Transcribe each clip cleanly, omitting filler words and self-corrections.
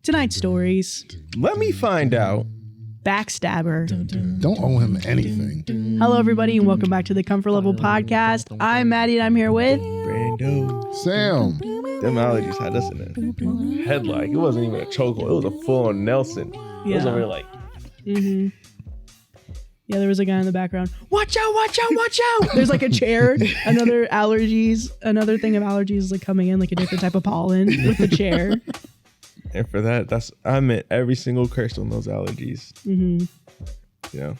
Tonight's stories. Let me find out. Backstabber. Don't owe him anything. Hello, everybody, and welcome back to the Comfort Level Podcast. I'm Maddie, and I'm here with Brando. Sam. Them allergies had us in a headlock. It wasn't even a chokehold. It was a full-on Nelson. It was over like... Mm-hmm. Yeah, there was a guy in the background. Watch out, watch out, watch out. There's like a chair. Another thing of allergies is like coming in like a different type of pollen with the chair. And for that, I meant every single curse on those allergies. Mm-hmm. You know,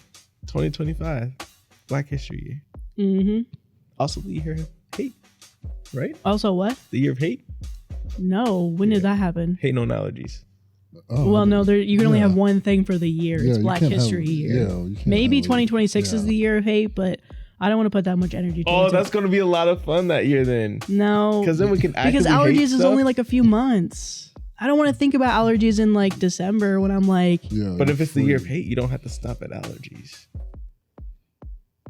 2025, Black History Year. Mm-hmm. Also the year of hate, right? Also what? The year of hate? No, when did that happen? Hating on allergies. Oh, well, no, you can only have one thing for the year. It's Black History Year. Maybe 2026 is the year of hate, but I don't want to put that much energy towards that's going to be a lot of fun that year then. No. Because then we can actively Because allergies hate is stuff. only like a few months. I don't want to think about allergies in like December when I'm like... Yeah, but if it's the year of hate, you don't have to stop at allergies.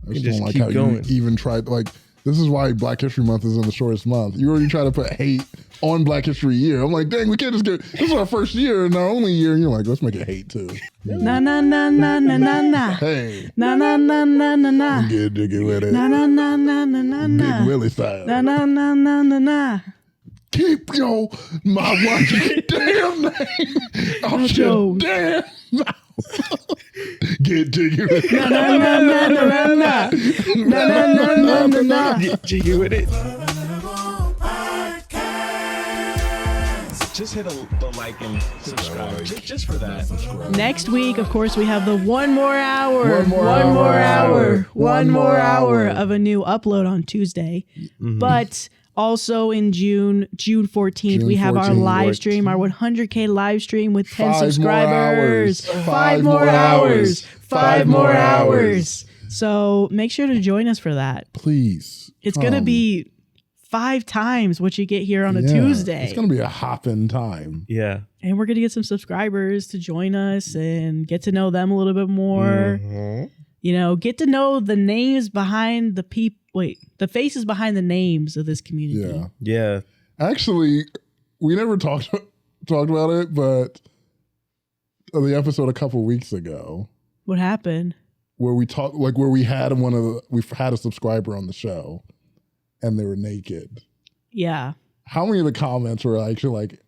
I just don't like how going. You even tried, like, this is why Black History Month is in the shortest month. You already try to put hate on Black History Year. I'm like, dang, we can't just this is our first year and our only year. And you're like, let's make it hate too. Na na na na na na na. Hey. Na na na na na na. Get jiggy with it. Na na na na na na na. Big Willie style. Na na na na na na. Keep your damn name out your damn mouth. Get jiggy with it. Na na na na na na. Na na na na na na. Get jiggy with it. Just hit the like and subscribe. Just for that. Next week, of course, we have the one more hour of a new upload on Tuesday. Mm-hmm. But also in June 14th, we have our live stream, our 100K live stream with 10 subscribers. 5 more hours. 5 more hours. So make sure to join us for that. Please. It's going to be 5 times what you get here on a Tuesday. It's going to be a hopping time. Yeah. And we're going to get some subscribers to join us and get to know them a little bit more. Mm-hmm. You know, get to know the names behind the the faces behind the names of this community. Yeah. Yeah. Actually, we never talked about it, but on the episode a couple weeks ago. What happened? Where we talked, like where we had a subscriber on the show. And they were naked. Yeah. How many of the comments were actually like,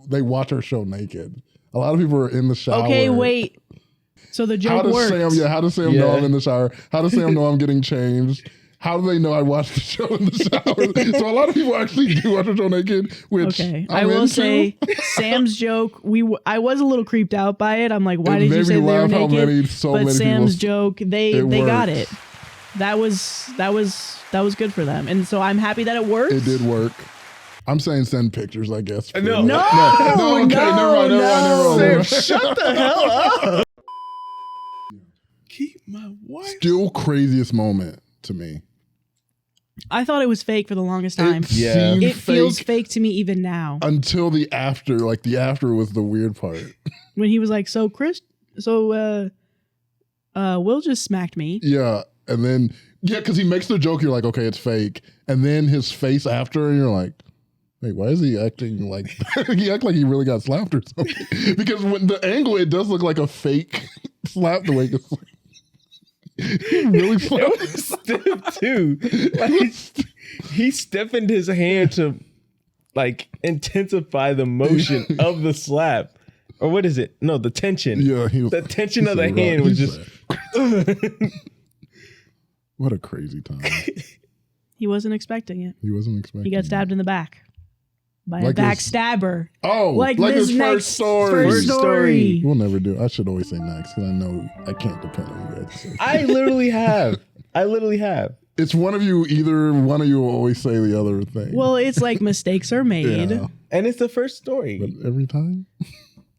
they watch our show naked? A lot of people are in the shower. Okay, wait. So the joke works. How does Sam know I'm in the shower? How does Sam know I'm getting changed? How do they know I watch the show in the shower? So a lot of people actually do watch the show naked, which I will say Sam's joke, I was a little creeped out by it. I'm like, why did you say they were naked? But Sam's joke, they got it. That was good for them, and so I'm happy that it worked. It did work. I'm saying send pictures, I guess. No. Okay, never mind. Shut the hell up. Keep my wife. Still craziest moment to me. I thought it was fake for the longest time. It feels fake to me even now. Until the after, like the after was the weird part. When he was like, Will just smacked me. Yeah. And then, because he makes the joke, you're like, okay, it's fake. And then his face after, and you're like, wait, why is he acting like, he act like he really got slapped or something? Because when the angle, it does look like a fake slap the way it's like, he really slapped. It was stiff too. Like, he stiffened his hand to like intensify the motion of the slap. Or what is it? No, the tension. Yeah. The tension of the hand was just... What a crazy time. He wasn't expecting it. He got stabbed in the back by a backstabber. Like this his first story. We'll never do it. I should always say next because I know I can't depend on you guys. I literally have. It's one of you. Either one of you will always say the other thing. Well, it's like mistakes are made. Yeah. And it's the first story. But every time?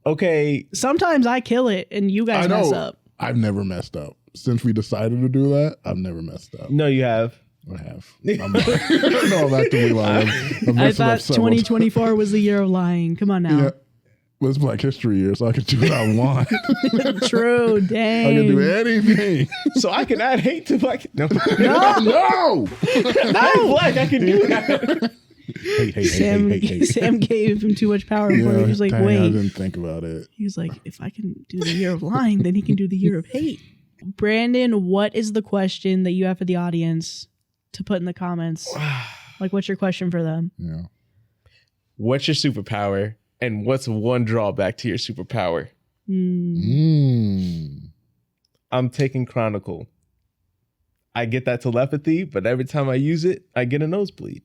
Okay. Sometimes I kill it and you guys mess up. I've never messed up. Since we decided to do that, I've never messed up. No, you have. I have. I'm actively lying. I thought 2024 was the year of lying. Come on now. Yeah. Well, it's Black History Year, so I can do what I want. True, dang. I can do anything. So I can add hate to Black. No. No. I'm Black. I can do that. Sam gave him too much power. He was like, wait. I didn't think about it. He was like, if I can do the year of lying, then he can do the year of hate. Brandon, what is the question that you have for the audience to put in the comments? Like, what's your question for them? Yeah. What's your superpower? And what's one drawback to your superpower? I'm taking Chronicle. I get that telepathy, but every time I use it, I get a nosebleed.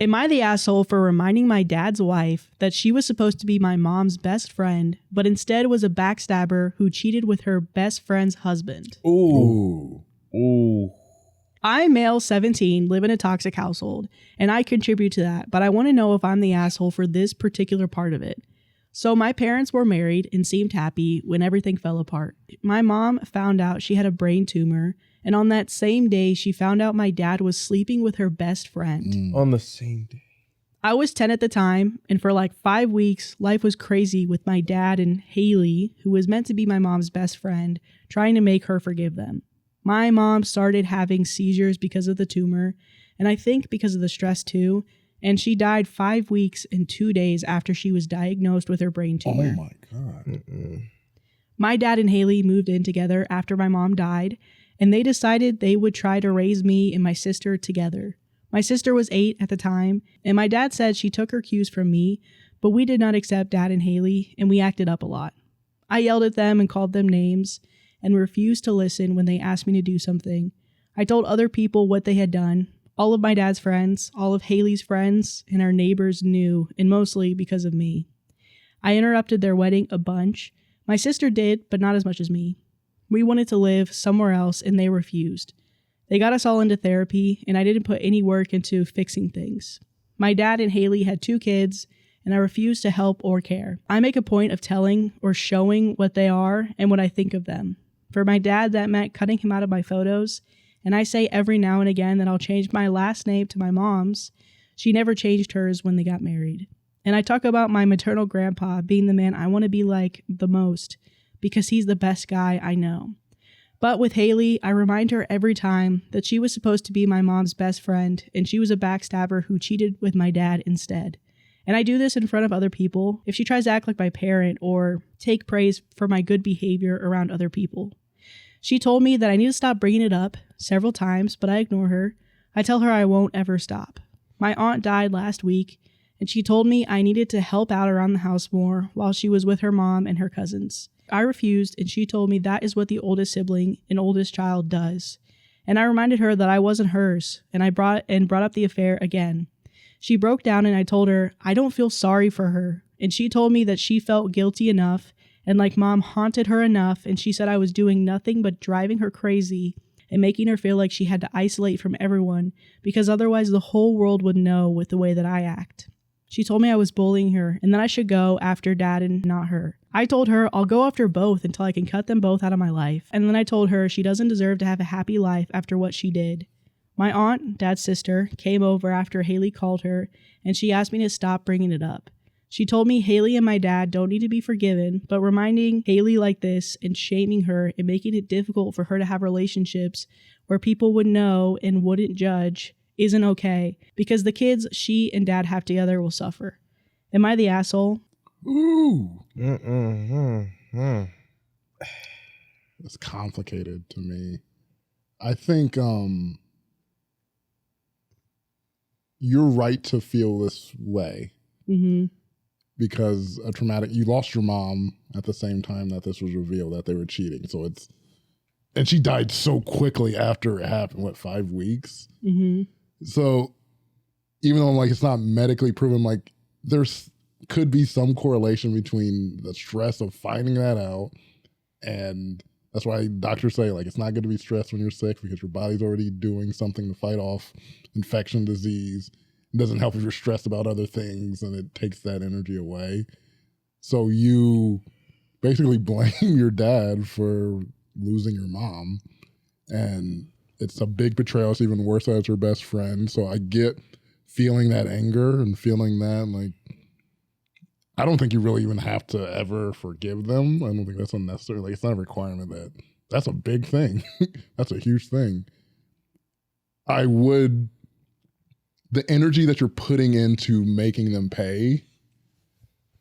Am I the asshole for reminding my dad's wife that she was supposed to be my mom's best friend, but instead was a backstabber who cheated with her best friend's husband? Ooh. I'm male 17, live in a toxic household, and I contribute to that, but I want to know if I'm the asshole for this particular part of it. So my parents were married and seemed happy when everything fell apart. My mom found out she had a brain tumor, and on that same day, she found out my dad was sleeping with her best friend. On the same day. I was 10 at the time, and for like 5 weeks, life was crazy with my dad and Haley, who was meant to be my mom's best friend, trying to make her forgive them. My mom started having seizures because of the tumor, and I think because of the stress too, and she died 5 weeks and 2 days after she was diagnosed with her brain tumor. Oh my God. My dad and Haley moved in together after my mom died, and they decided they would try to raise me and my sister together. My sister was 8 at the time, and my dad said she took her cues from me, but we did not accept Dad and Haley, and we acted up a lot. I yelled at them and called them names, and refused to listen when they asked me to do something. I told other people what they had done. All of my dad's friends, all of Haley's friends, and our neighbors knew, and mostly because of me. I interrupted their wedding a bunch. My sister did, but not as much as me. We wanted to live somewhere else, and they refused. They got us all into therapy, and I didn't put any work into fixing things. My dad and Haley had 2 kids, and I refused to help or care. I make a point of telling or showing what they are and what I think of them. For my dad, that meant cutting him out of my photos, and I say every now and again that I'll change my last name to my mom's. She never changed hers when they got married. And I talk about my maternal grandpa being the man I want to be like the most, because he's the best guy I know. But with Haley, I remind her every time that she was supposed to be my mom's best friend, and she was a backstabber who cheated with my dad instead. And I do this in front of other people if she tries to act like my parent or take praise for my good behavior around other people. She told me that I need to stop bringing it up several times, but I ignore her. I tell her I won't ever stop. My aunt died last week, and she told me I needed to help out around the house more while she was with her mom and her cousins. I refused, and she told me that is what the oldest sibling and oldest child does. And I reminded her that I wasn't hers, and I brought up the affair again. She broke down, and I told her I don't feel sorry for her, and she told me that she felt guilty enough, and like mom haunted her enough, and she said I was doing nothing but driving her crazy and making her feel like she had to isolate from everyone because otherwise the whole world would know with the way that I act. She told me I was bullying her and that I should go after dad and not her. I told her I'll go after both until I can cut them both out of my life. And then I told her she doesn't deserve to have a happy life after what she did. My aunt, dad's sister, came over after Haley called her and she asked me to stop bringing it up. She told me Haley and my dad don't need to be forgiven, but reminding Haley like this and shaming her and making it difficult for her to have relationships where people would know and wouldn't judge isn't okay because the kids she and dad have together will suffer. Am I the asshole? Ooh. It's complicated to me. I think you're right to feel this way. Mm-hmm. Because you lost your mom at the same time that this was revealed that they were cheating. So and she died so quickly after it happened, 5 weeks? Mm-hmm. So even though it's not medically proven, could be some correlation between the stress of finding that out, and that's why doctors say it's not good to be stressed when you're sick because your body's already doing something to fight off infection, disease. It doesn't help if you're stressed about other things and it takes that energy away. So you basically blame your dad for losing your mom, and it's a big betrayal. It's even worse as her best friend. So I get feeling that anger and feeling that I don't think you really even have to ever forgive them. I don't think that's unnecessary. It's not a requirement. That's a big thing. That's a huge thing. I would the energy that you're putting into making them pay,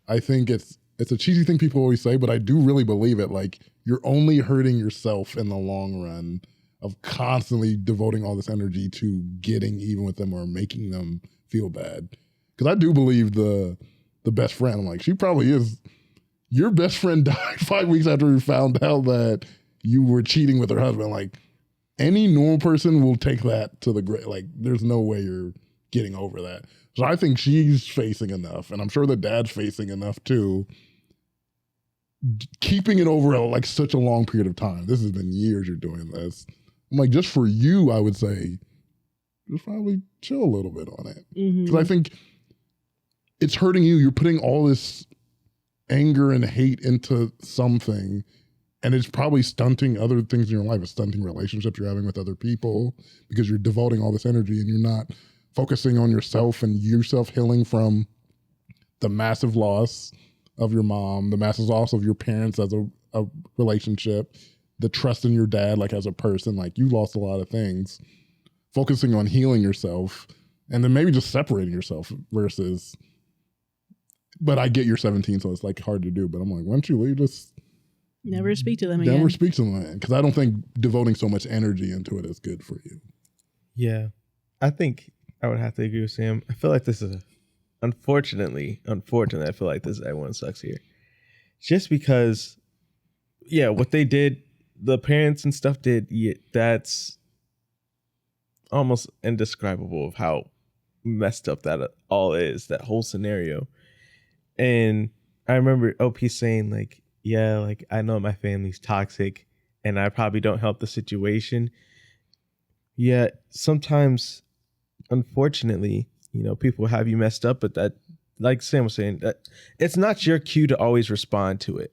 I think it's a cheesy thing people always say, but I do really believe it. Like, you're only hurting yourself in the long run of constantly devoting all this energy to getting even with them or making them feel bad. Because I do believe the best friend, I'm like, she probably is. Your best friend died 5 weeks after you found out that you were cheating with her husband. Like, any normal person will take that to the grave. Like, there's no way you're getting over that. So I think she's facing enough, and I'm sure the dad's facing enough too. Keeping it over like such a long period of time. This has been years you're doing this. I'm like, just for you, I would say, just probably chill a little bit on it. Because I think it's hurting you. You're putting all this anger and hate into something, and it's probably stunting other things in your life. It's stunting relationships you're having with other people because you're devoting all this energy and you're not focusing on yourself and yourself healing from the massive loss of your mom, the massive loss of your parents as a relationship, the trust in your dad, like as a person. Like, you lost a lot of things. Focusing on healing yourself and then maybe just separating yourself versus, but I get you're 17, so it's like hard to do. But I'm like, why don't you leave? Just never speak to them again. Never speak to them again. Because I don't think devoting so much energy into it is good for you. Yeah. I think I would have to agree with Sam. I feel like this is unfortunately, I feel like this everyone sucks here. Just because, yeah, what they did, the parents and stuff did, yeah, that's almost indescribable of how messed up that all is, that whole scenario. And I remember OP saying, like, yeah, like, I know my family's toxic and I probably don't help the situation. Yeah, sometimes, unfortunately, you know, people have you messed up, but that, like Sam was saying, that it's not your cue to always respond to it.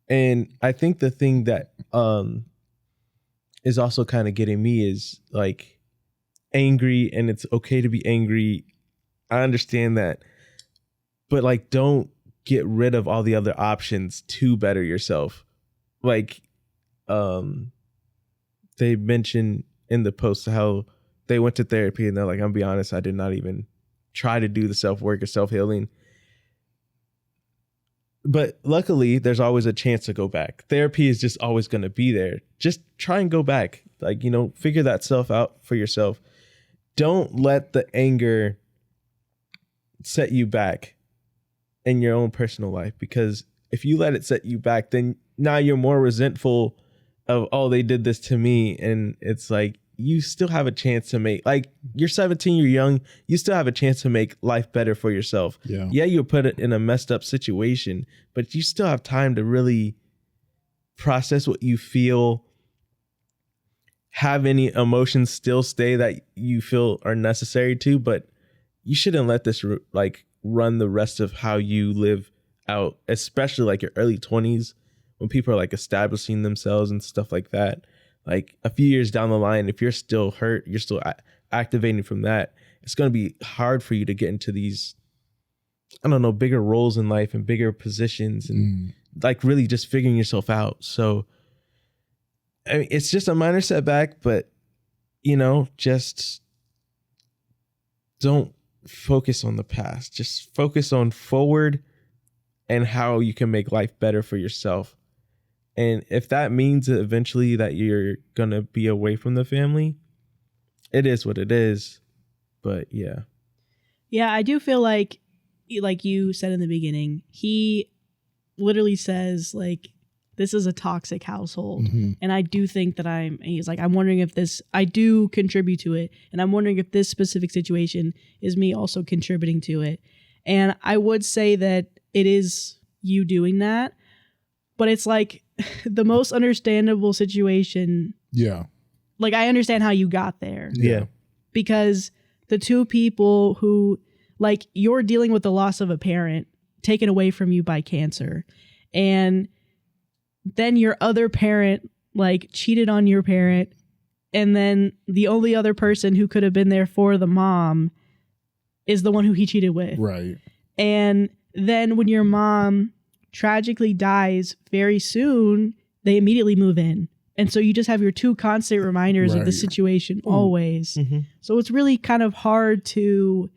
And I think the thing that is also kind of getting me is like angry, and it's okay to be angry. I understand that, but like, don't get rid of all the other options to better yourself. Like, they mentioned in the post how they went to therapy and they're like, I'm gonna be honest, I did not even try to do the self-work or self-healing. But luckily, there's always a chance to go back. Therapy is just always going to be there. Just try and go back. Like, you know, figure that self out for yourself. Don't let the anger set you back in your own personal life. Because if you let it set you back, then now you're more resentful of, oh, they did this to me. And it's like, you still have a chance to make, like, you're 17, you're young, you still have a chance to make life better for yourself. Yeah, you'll put it in a messed up situation, but you still have time to really process what you feel, have any emotions still stay that you feel are necessary to, but you shouldn't let this like run the rest of how you live out, especially like your early 20s when people are like establishing themselves and stuff like that. Like, a few years down the line, if you're still hurt, you're still activating from that, it's going to be hard for you to get into these, I don't know, bigger roles in life and bigger positions and like really just figuring yourself out. So, I mean, it's just a minor setback, but, you know, just don't focus on the past. Just focus on forward and how you can make life better for yourself. And if that means eventually that you're going to be away from the family, it is what it is. But yeah. Yeah, I do feel like you said in the beginning, he literally says, like, this is a toxic household. And I do think that he's like, I'm wondering if I do contribute to it. And I'm wondering if this specific situation is me also contributing to it. And I would say that it is you doing that. But it's like the most understandable situation. Yeah. Like, I understand how you got there. Yeah. Because the two people who, like, you're dealing with the loss of a parent taken away from you by cancer. And then your other parent, like, cheated on your parent. And then the only other person who could have been there for the mom is the one who he cheated with. Right. And then when your mom tragically dies very soon, they immediately move in And so you just have your two constant reminders of the situation always. So it's really kind of hard to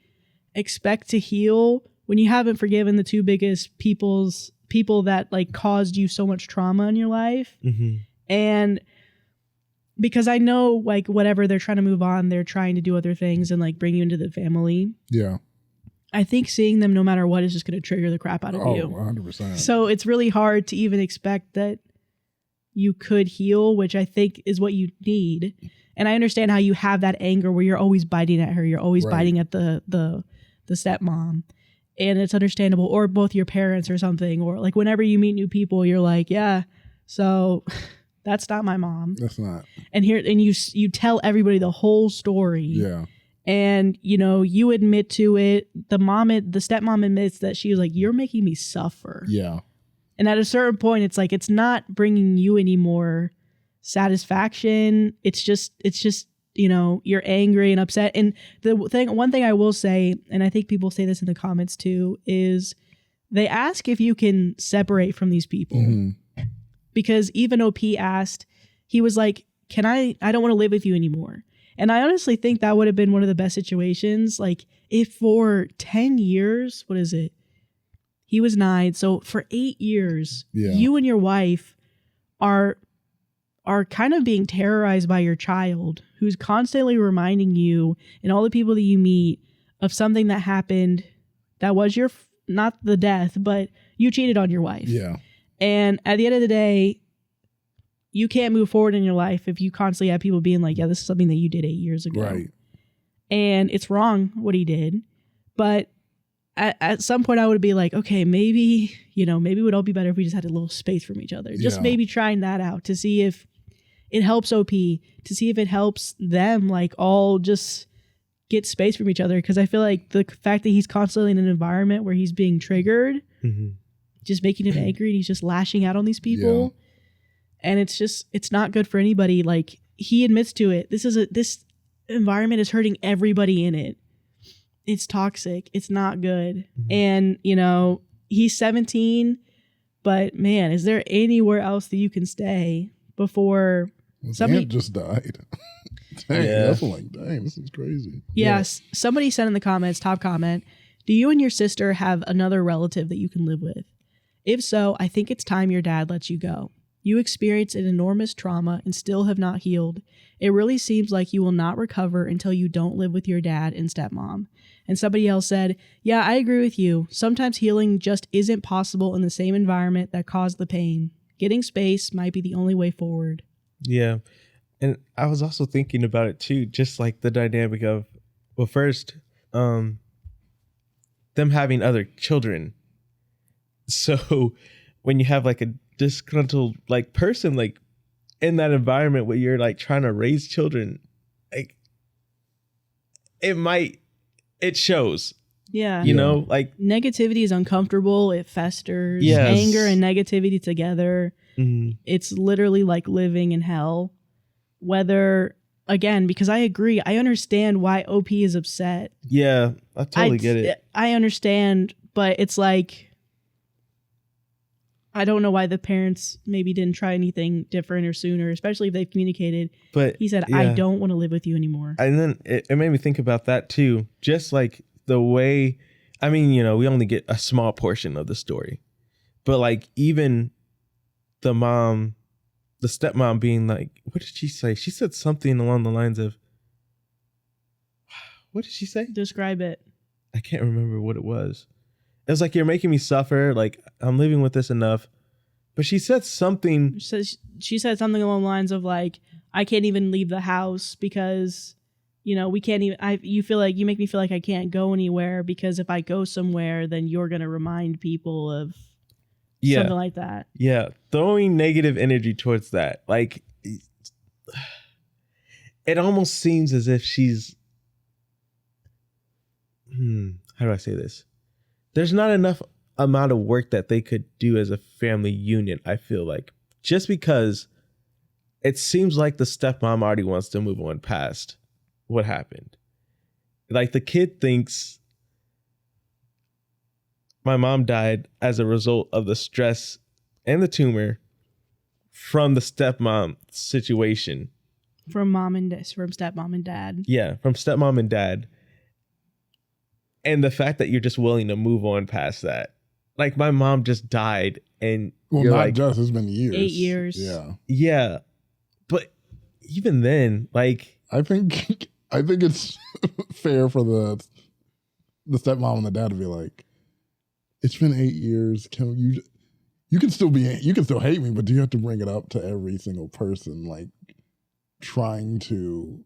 expect to heal when you haven't forgiven the two biggest people that like caused you so much trauma in your life. And because I know like whatever they're trying to move on, they're trying to do other things and like bring you into the family. Yeah. I think seeing them no matter what is just going to trigger the crap out of you. 100%. So it's really hard to even expect that you could heal, which I think is what you need. And I understand how you have that anger where you're always biting at her. You're always biting at the stepmom. And it's understandable. Or both your parents or something. Or like whenever you meet new people, you're like, yeah, so that's not my mom. That's not. And you tell everybody the whole story. Yeah. And, you know, you admit to it. The stepmom admits that she was like, you're making me suffer. Yeah. And at a certain point, it's like, it's not bringing you any more satisfaction. It's just, you know, you're angry and upset. And one thing I will say, and I think people say this in the comments too, is they ask if you can separate from these people. Because even OP asked, he was like, I don't want to live with you anymore. And I honestly think that would have been one of the best situations. Like if for 10 years, what is it? He was 9. So for 8 years, you and your wife are kind of being terrorized by your child who's constantly reminding you and all the people that you meet of something that happened that was not the death, but you cheated on your wife. Yeah. And at the end of the day, you can't move forward in your life if you constantly have people being like, yeah, this is something that you did 8 years ago. Right. And it's wrong what he did. But at some point I would be like, okay, maybe it would all be better if we just had a little space from each other. Just maybe trying that out to see if it helps OP, to see if it helps them like all just get space from each other. Because I feel like the fact that he's constantly in an environment where he's being triggered, just making him angry and he's just lashing out on these people. Yeah. And it's not good for anybody. Like he admits to it. This environment is hurting everybody in it. It's toxic. It's not good. And, you know, he's 17, but man, is there anywhere else that you can stay before somebody just died? Dang, that's like, dang, this is crazy. Yes. Yeah. Somebody said in the comments, top comment, do you and your sister have another relative that you can live with? If so, I think it's time your dad lets you go. You experienced an enormous trauma and still have not healed. It really seems like you will not recover until you don't live with your dad and stepmom. And somebody else said, yeah, I agree with you. Sometimes healing just isn't possible in the same environment that caused the pain. Getting space might be the only way forward. Yeah. And I was also thinking about it too, just like the dynamic of, well, first, them having other children. So when you have like a disgruntled like person like in that environment where you're like trying to raise children, like it shows. Yeah. You know, like negativity is uncomfortable. It festers. Yes. Anger and negativity together. It's literally like living in hell. Whether, again, because I agree, I understand why OP is upset. Yeah, I totally get it. I understand, but it's like, I don't know why the parents maybe didn't try anything different or sooner, especially if they've communicated. But he said, I don't want to live with you anymore. And then it made me think about that too. Just like the way, I mean, you know, we only get a small portion of the story. But like even the stepmom being like, what did she say? She said something along the lines of, what did she say? Describe it. I can't remember what it was. It was like, you're making me suffer. Like, I'm living with this enough. But she said something. She said something along the lines of like, I can't even leave the house because, you know, we can't even, you make me feel like I can't go anywhere because if I go somewhere, then you're going to remind people of something like that. Yeah. Throwing negative energy towards that. Like, it almost seems as if she's, how do I say this? There's not enough amount of work that they could do as a family unit, I feel like. Just because it seems like the stepmom already wants to move on past what happened. Like the kid thinks my mom died as a result of the stress and the tumor from the stepmom situation. From stepmom and dad. Yeah, from stepmom and dad. And the fact that you're just willing to move on past that. Like, my mom just died, and well, not like, just, it's been years. 8 years. Yeah. But even then, like, I think it's fair for the stepmom and the dad to be like, it's been 8 years. Can you can still hate me, but do you have to bring it up to every single person, like trying to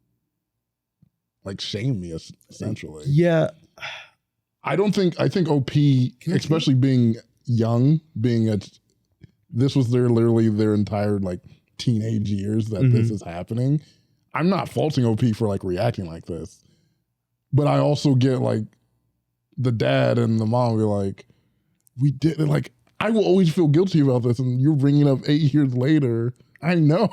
like shame me essentially? Yeah. I think OP, especially being young, this was literally their entire like teenage years that this is happening. I'm not faulting OP for like reacting like this, but I also get like the dad and the mom be like, we did it. Like, I will always feel guilty about this, and you're bringing up 8 years later. I know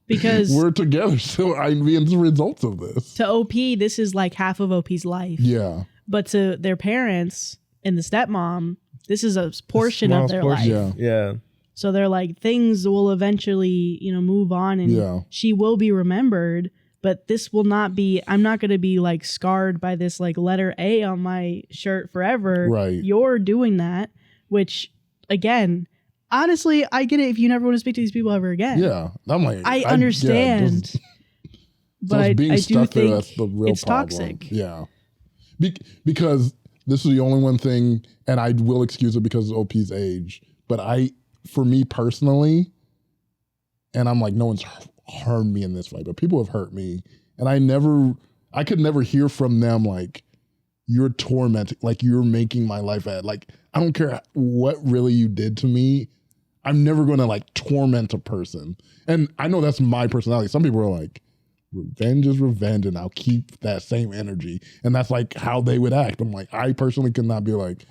because we're together, so I mean, the results of this. To OP, this is like half of OP's life. Yeah. But to their parents and the stepmom, this is a portion of their life. Yeah. So they're like, things will eventually, move on, and she will be remembered. But this will not be, I'm not going to be like scarred by this like letter A on my shirt forever. Right. You're doing that, which again, honestly, I get it if you never want to speak to these people ever again. Yeah. I'm like, I understand. But I do think that's the real it's problem. Toxic. Yeah. Because this is the only one thing, and I will excuse it because of OP's age, but for me personally, and I'm like, no one's harmed me in this fight, but people have hurt me, and I could never hear from them like, you're tormenting, like you're making my life bad. Like, I don't care what really you did to me. I'm never going to like torment a person. And I know that's my personality. Some people are like, revenge is revenge, and I'll keep that same energy. And that's like how they would act. I'm like, I personally could not be like,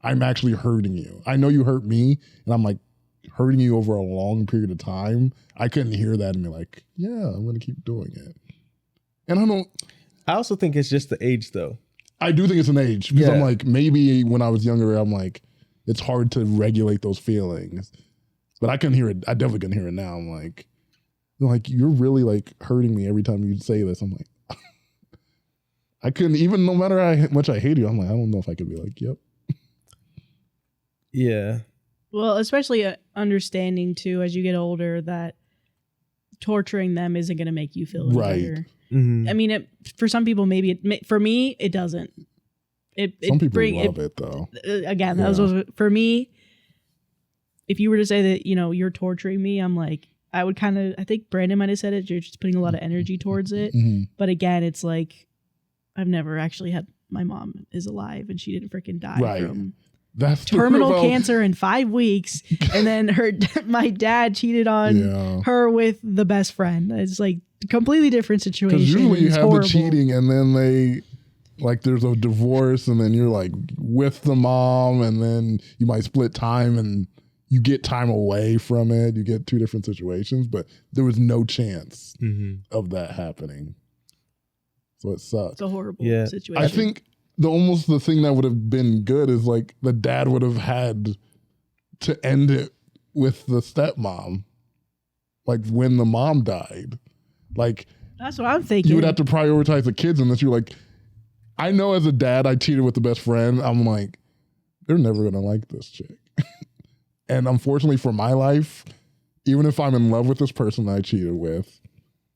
I'm actually hurting you. I know you hurt me, and I'm like hurting you over a long period of time. I couldn't hear that and be like, yeah, I'm going to keep doing it. And I also think it's just the age, though. I do think it's an age, because I'm like, maybe when I was younger, I'm like, it's hard to regulate those feelings. But I couldn't hear it. I definitely couldn't hear it now. I'm like, you're really like hurting me every time you say this. I'm like, I couldn't, even no matter how much I hate you, I'm like, I don't know if I could be like, yep. Yeah. Well, especially understanding too, as you get older, that torturing them isn't going to make you feel any better. Mm-hmm. I mean, for some people, maybe for me, it doesn't. Some people love it though. Again, that was for me. If you were to say that, you're torturing me, I'm like, I would I think Brandon might have said it. You're just putting a lot of energy towards it. Mm-hmm. But again, it's like, I've never actually had, my mom is alive and she didn't freaking die from terminal cancer in 5 weeks. And then my dad cheated on her with the best friend. It's like completely different situation. Because usually you have the cheating, and then there's a divorce, and then you're like with the mom, and then you might split time and you get time away from it. You get two different situations, but there was no chance of that happening. So it sucks. It's a horrible situation. I think the thing that would have been good is like the dad would have had to end it with the stepmom, like when the mom died. Like, that's what I'm thinking. You would have to prioritize the kids, unless you're like, I know as a dad, I cheated with the best friend. I'm like, they're never going to like this chick. And unfortunately for my life, even if I'm in love with this person that I cheated with,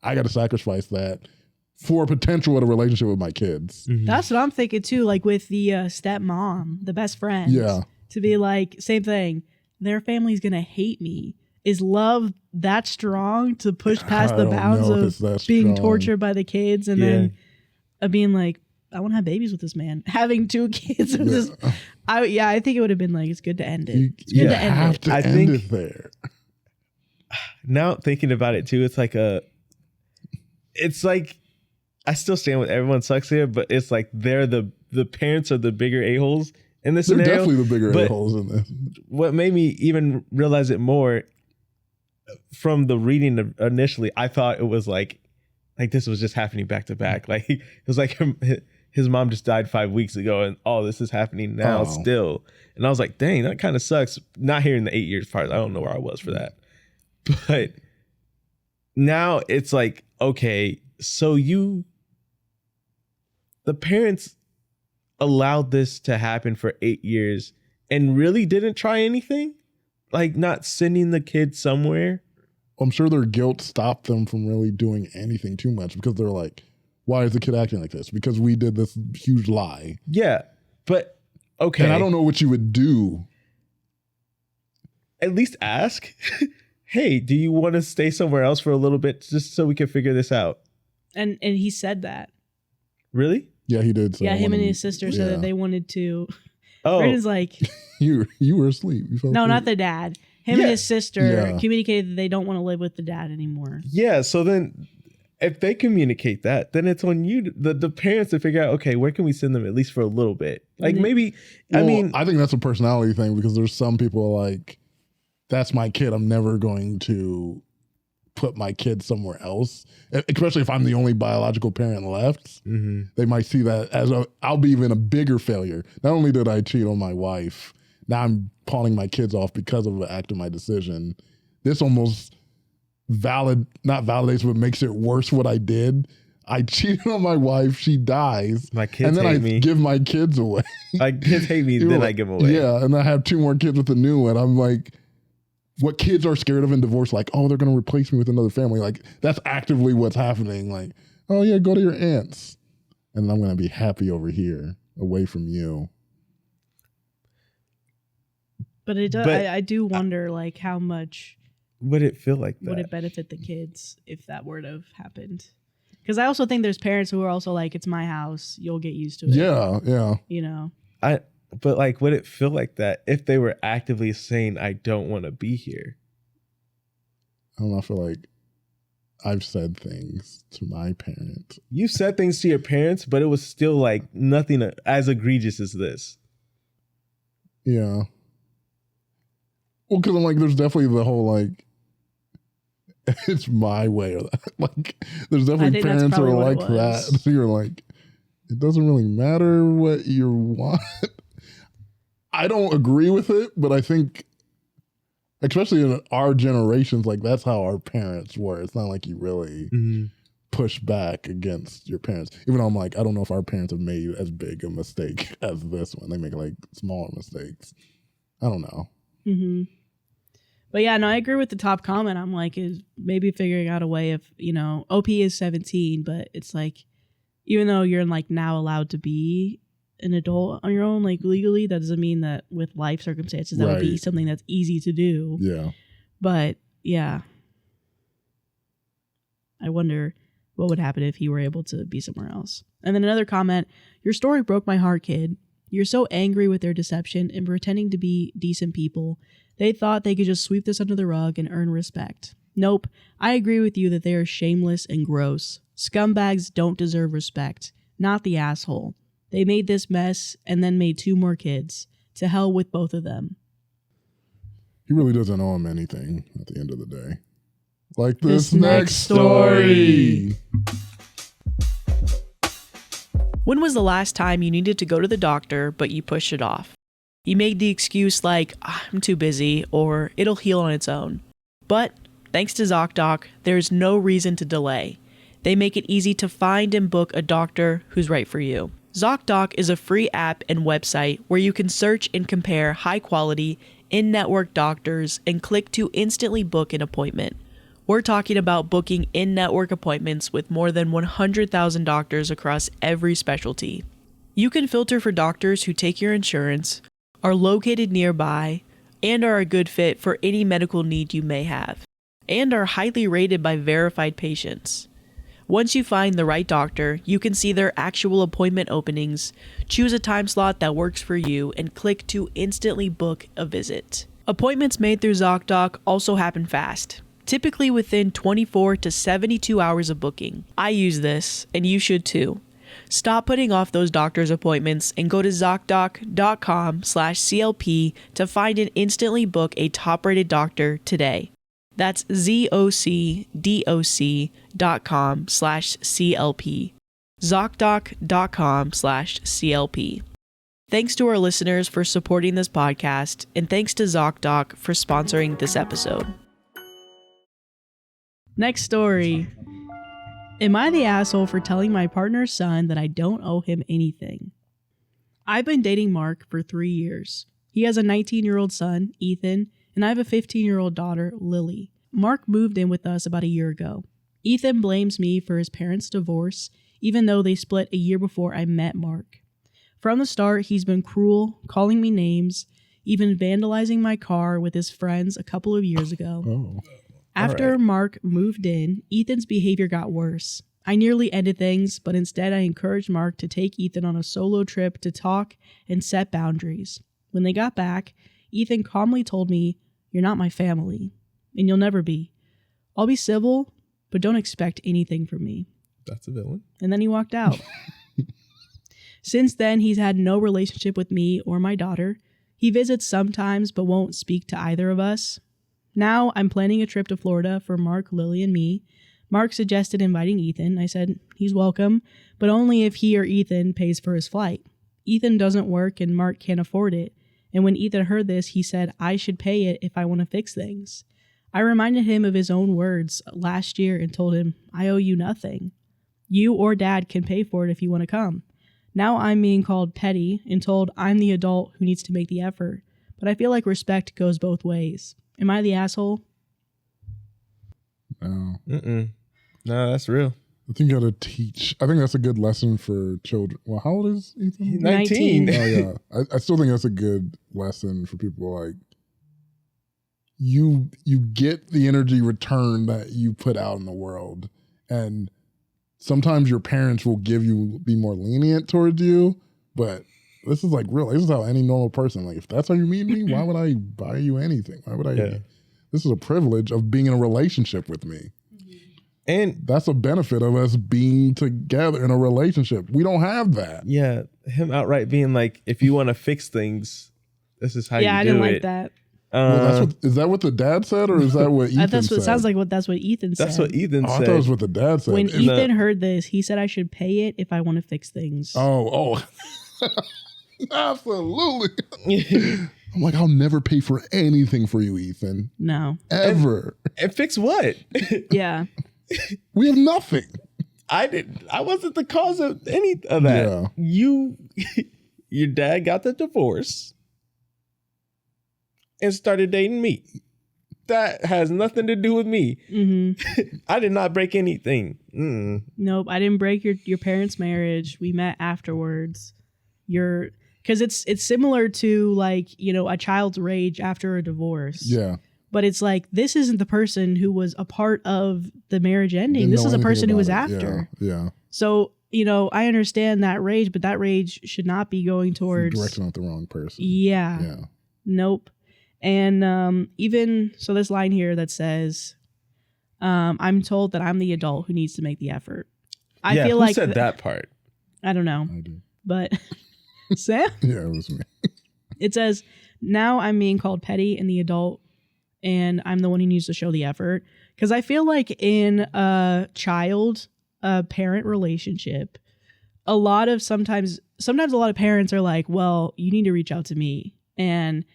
I got to sacrifice that for potential of a relationship with my kids. Mm-hmm. That's what I'm thinking too. Like with the stepmom, the best friend. Yeah. To be like, same thing. Their family's going to hate me. Is love that strong to push past the bounds of being tortured by the kids, and then being like, I want to have babies with this man, having 2 kids with this. I think it would have been like, it's good to end it. It's good to end it. I think it there. Now thinking about it too, it's like I still stand with everyone sucks here, but it's like they're the parents are the bigger a-holes in this scenario. They're definitely the bigger a-holes in this. What made me even realize it more, from the reading initially, I thought it was like this was just happening back to back. Like it was like his mom just died 5 weeks ago, and all this is happening now still. And I was like, dang, that kind of sucks. Not hearing the 8 years part, I don't know where I was for that. But now it's like, okay, so the parents allowed this to happen for 8 years and really didn't try anything? Like not sending the kid somewhere? I'm sure their guilt stopped them from really doing anything too much because they're like, why is the kid acting like this? Because we did this huge lie. Yeah, but okay. And I don't know what you would do. At least ask, hey, do you want to stay somewhere else for a little bit just so we can figure this out? And he said that. Really? Yeah, he did. Yeah, him and his sister said that they wanted to. Oh. Brandon's like, you were asleep. You fell no, asleep. not the dad. Him and his sister communicated that they don't want to live with the dad anymore. Yeah, so then if they communicate that, then it's on you, the parents, to figure out, okay, where can we send them at least for a little bit? Like maybe, I think that's a personality thing because there's some people like, that's my kid. I'm never going to put my kid somewhere else, especially if I'm the only biological parent left. Mm-hmm. They might see that as I'll be even a bigger failure. Not only did I cheat on my wife, now I'm pawning my kids off because of an act of my decision. This almost not validates, but makes it worse what I did. I cheated on my wife, she dies. My kids and then hate I me. give my kids away. My kids hate me, then I give them away. Yeah, and I have 2 more kids with the new one. I'm like, what kids are scared of in divorce, like, oh, they're going to replace me with another family. Like, that's actively what's happening. Like, oh, yeah, go to your aunt's. And I'm going to be happy over here, away from you. But it does. I do wonder, like, how much would it feel like that? Would it benefit the kids if that were to have happened? Because I also think there's parents who are also like, it's my house, you'll get used to it. Yeah, yeah. You know? But like, would it feel like that if they were actively saying, I don't want to be here? I don't know, I feel like I've said things to my parents. You said things to your parents, but it was still like nothing as egregious as this. Yeah. Well, because I'm like, there's definitely the whole like, it's my way. Or that. Like, there's definitely parents who are like that. So you're like, it doesn't really matter what you want. I don't agree with it, but I think, especially in our generations, like that's how our parents were. It's not like you really push back against your parents. Even though I'm like, I don't know if our parents have made as big a mistake as this one. They make like smaller mistakes. I don't know. Mm-hmm. But yeah, no, I agree with the top comment. I'm like, is maybe figuring out a way of, you know, OP is 17, but it's like, even though you're like now allowed to be an adult on your own, like legally, that doesn't mean that with life circumstances that would be something that's easy to do. Yeah. But yeah, I wonder what would happen if he were able to be somewhere else. And then another comment, your story broke my heart, kid. You're so angry with their deception and pretending to be decent people. They thought they could just sweep this under the rug and earn respect. Nope. I agree with you that they are shameless and gross. Scumbags don't deserve respect. Not the asshole. They made this mess and then made 2 more kids. To hell with both of them. He really doesn't owe him anything at the end of the day. Like this next story. When was the last time you needed to go to the doctor, but you pushed it off? You made the excuse like, I'm too busy, or it'll heal on its own. But thanks to ZocDoc, there's no reason to delay. They make it easy to find and book a doctor who's right for you. ZocDoc is a free app and website where you can search and compare high-quality, in-network doctors and click to instantly book an appointment. We're talking about booking in-network appointments with more than 100,000 doctors across every specialty. You can filter for doctors who take your insurance, are located nearby, and are a good fit for any medical need you may have, and are highly rated by verified patients. Once you find the right doctor, you can see their actual appointment openings, choose a time slot that works for you, and click to instantly book a visit. Appointments made through ZocDoc also happen fast, typically within 24 to 72 hours of booking. I use this, and you should too. Stop putting off those doctor's appointments and go to ZocDoc.com/CLP to find and instantly book a top-rated doctor today. That's ZocDoc.com/CLP. ZocDoc.com/CLP. Thanks to our listeners for supporting this podcast, and thanks to ZocDoc for sponsoring this episode. Next story. Am I the asshole for telling my partner's son that I don't owe him anything? I've been dating Mark for 3 years. He has a 19-year-old son, Ethan, and I have a 15-year-old daughter, Lily. Mark moved in with us about a year ago. Ethan blames me for his parents' divorce, even though they split a year before I met Mark. From the start, he's been cruel, calling me names, even vandalizing my car with his friends a couple of years ago. Oh. After Mark moved in, Ethan's behavior got worse. I nearly ended things, but instead I encouraged Mark to take Ethan on a solo trip to talk and set boundaries. When they got back, Ethan calmly told me, "You're not my family, and you'll never be. I'll be civil, but don't expect anything from me." That's a villain. And then he walked out. Since then, he's had no relationship with me or my daughter. He visits sometimes, but won't speak to either of us. Now I'm planning a trip to Florida for Mark, Lily, and me. Mark suggested inviting Ethan. I said he's welcome, but only if he or Ethan pays for his flight. Ethan doesn't work and Mark can't afford it. And when Ethan heard this, he said I should pay it if I want to fix things. I reminded him of his own words last year and told him, "I owe you nothing. You or Dad can pay for it if you want to come." Now I'm being called petty and told I'm the adult who needs to make the effort. But I feel like respect goes both ways. Am I the asshole? No. No, that's real. I think you got to teach. I think that's a good lesson for children. Well, how old is Ethan? 19. Oh, yeah. I still think that's a good lesson for people. Like, you get the energy return that you put out in the world. And sometimes your parents will be more lenient towards you, but this is like real. This is how any normal person, like, if that's how you meet me, why would I buy you anything? Why would I? Yeah. This is a privilege of being in a relationship with me. And that's a benefit of us being together in a relationship. We don't have that. Yeah. Him outright being like, if you want to fix things, this is how you do it. Yeah, I didn't like that. Well, is that what the dad said, or is that what Ethan said? It sounds like that's what Ethan said. That's what Ethan said. I thought it was what the dad said. When Ethan heard this, he said I should pay it if I want to fix things. Oh. Absolutely. I'm like, I'll never pay for anything for you, Ethan. No. Ever. And fix what? Yeah. We have nothing. I wasn't the cause of any of that. Yeah. Your dad got the divorce and started dating me. That has nothing to do with me. Mm-hmm. I did not break anything. Nope, I didn't break your parents' marriage. We met afterwards. Because it's similar to, like, a child's rage after a divorce. Yeah. But it's like, this isn't the person who was a part of the marriage ending. This is a person who was after. Yeah. So, I understand that rage, but that rage should not be going towards directing at the wrong person. Yeah. Nope. And even so, this line here that says, I'm told that I'm the adult who needs to make the effort. I feel like who said that part? I don't know. I do. But Sam? Yeah, it was me. It says, now I'm being called petty and the adult, and I'm the one who needs to show the effort. Because I feel like in a parent relationship, sometimes a lot of parents are like, well, you need to reach out to me. And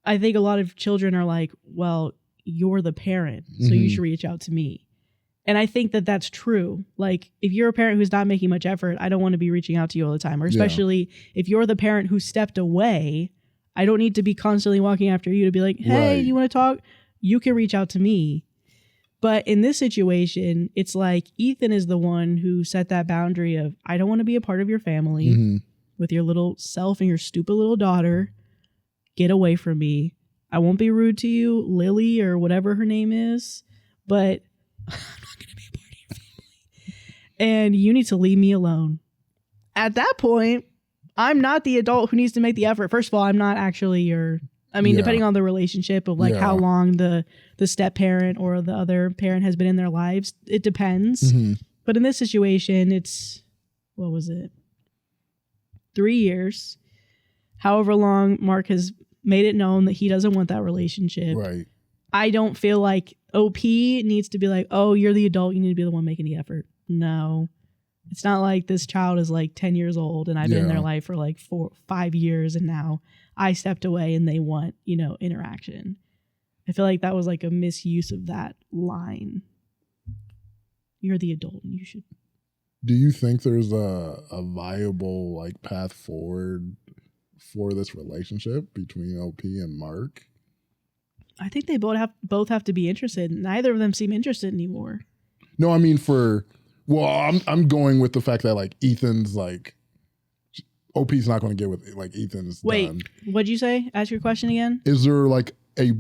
I think a lot of children are like, well, you're the parent, so you should reach out to me. And I think that that's true. Like, if you're a parent who's not making much effort, I don't want to be reaching out to you all the time. Or especially if you're the parent who stepped away, I don't need to be constantly walking after you to be like, hey, you want to talk? You can reach out to me. But in this situation, it's like Ethan is the one who set that boundary of, I don't want to be a part of your family with your little self and your stupid little daughter. Get away from me. I won't be rude to you, Lily, or whatever her name is, but I'm not going to be a part of your family. And you need to leave me alone. At that point, I'm not the adult who needs to make the effort. First of all, I'm not actually depending on the relationship of like how long the step parent or the other parent has been in their lives, it depends. But in this situation, it's, what was it? 3 years. However long Mark has made it known that he doesn't want that relationship. Right. I don't feel like OP needs to be like, oh, you're the adult, you need to be the one making the effort. No. It's not like this child is like 10 years old and I've been in their life for like 5 years and now I stepped away and they want, interaction. I feel like that was like a misuse of that line. You're the adult and you should. Do you think there's a viable like path forward for this relationship between OP and Mark? I think they both have to be interested. Neither of them seem interested anymore. No, I mean I'm going with the fact that like Ethan's like OP's not going to get with like Ethan's. Wait, done. What'd you say? Ask your question again. Is there like a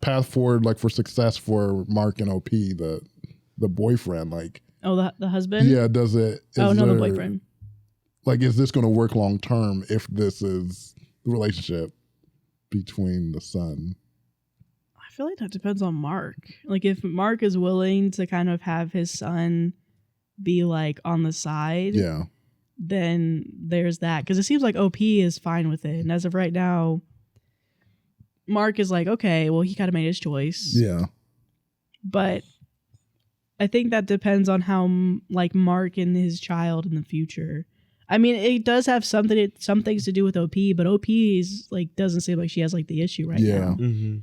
path forward like for success for Mark and OP, the boyfriend? Like, oh, the husband? Yeah, does it? Oh no, the boyfriend. Like, is this going to work long term if this is the relationship between the son? I feel like that depends on Mark. Like, if Mark is willing to kind of have his son be like on the side, yeah, then there's that. Because it seems like OP is fine with it, and as of right now, Mark is like, okay, well, he kind of made his choice. Yeah, but I think that depends on how like Mark and his child in the future. I mean, it does have some things to do with OP, but OP is like doesn't seem like she has like the issue right now. Mm-hmm.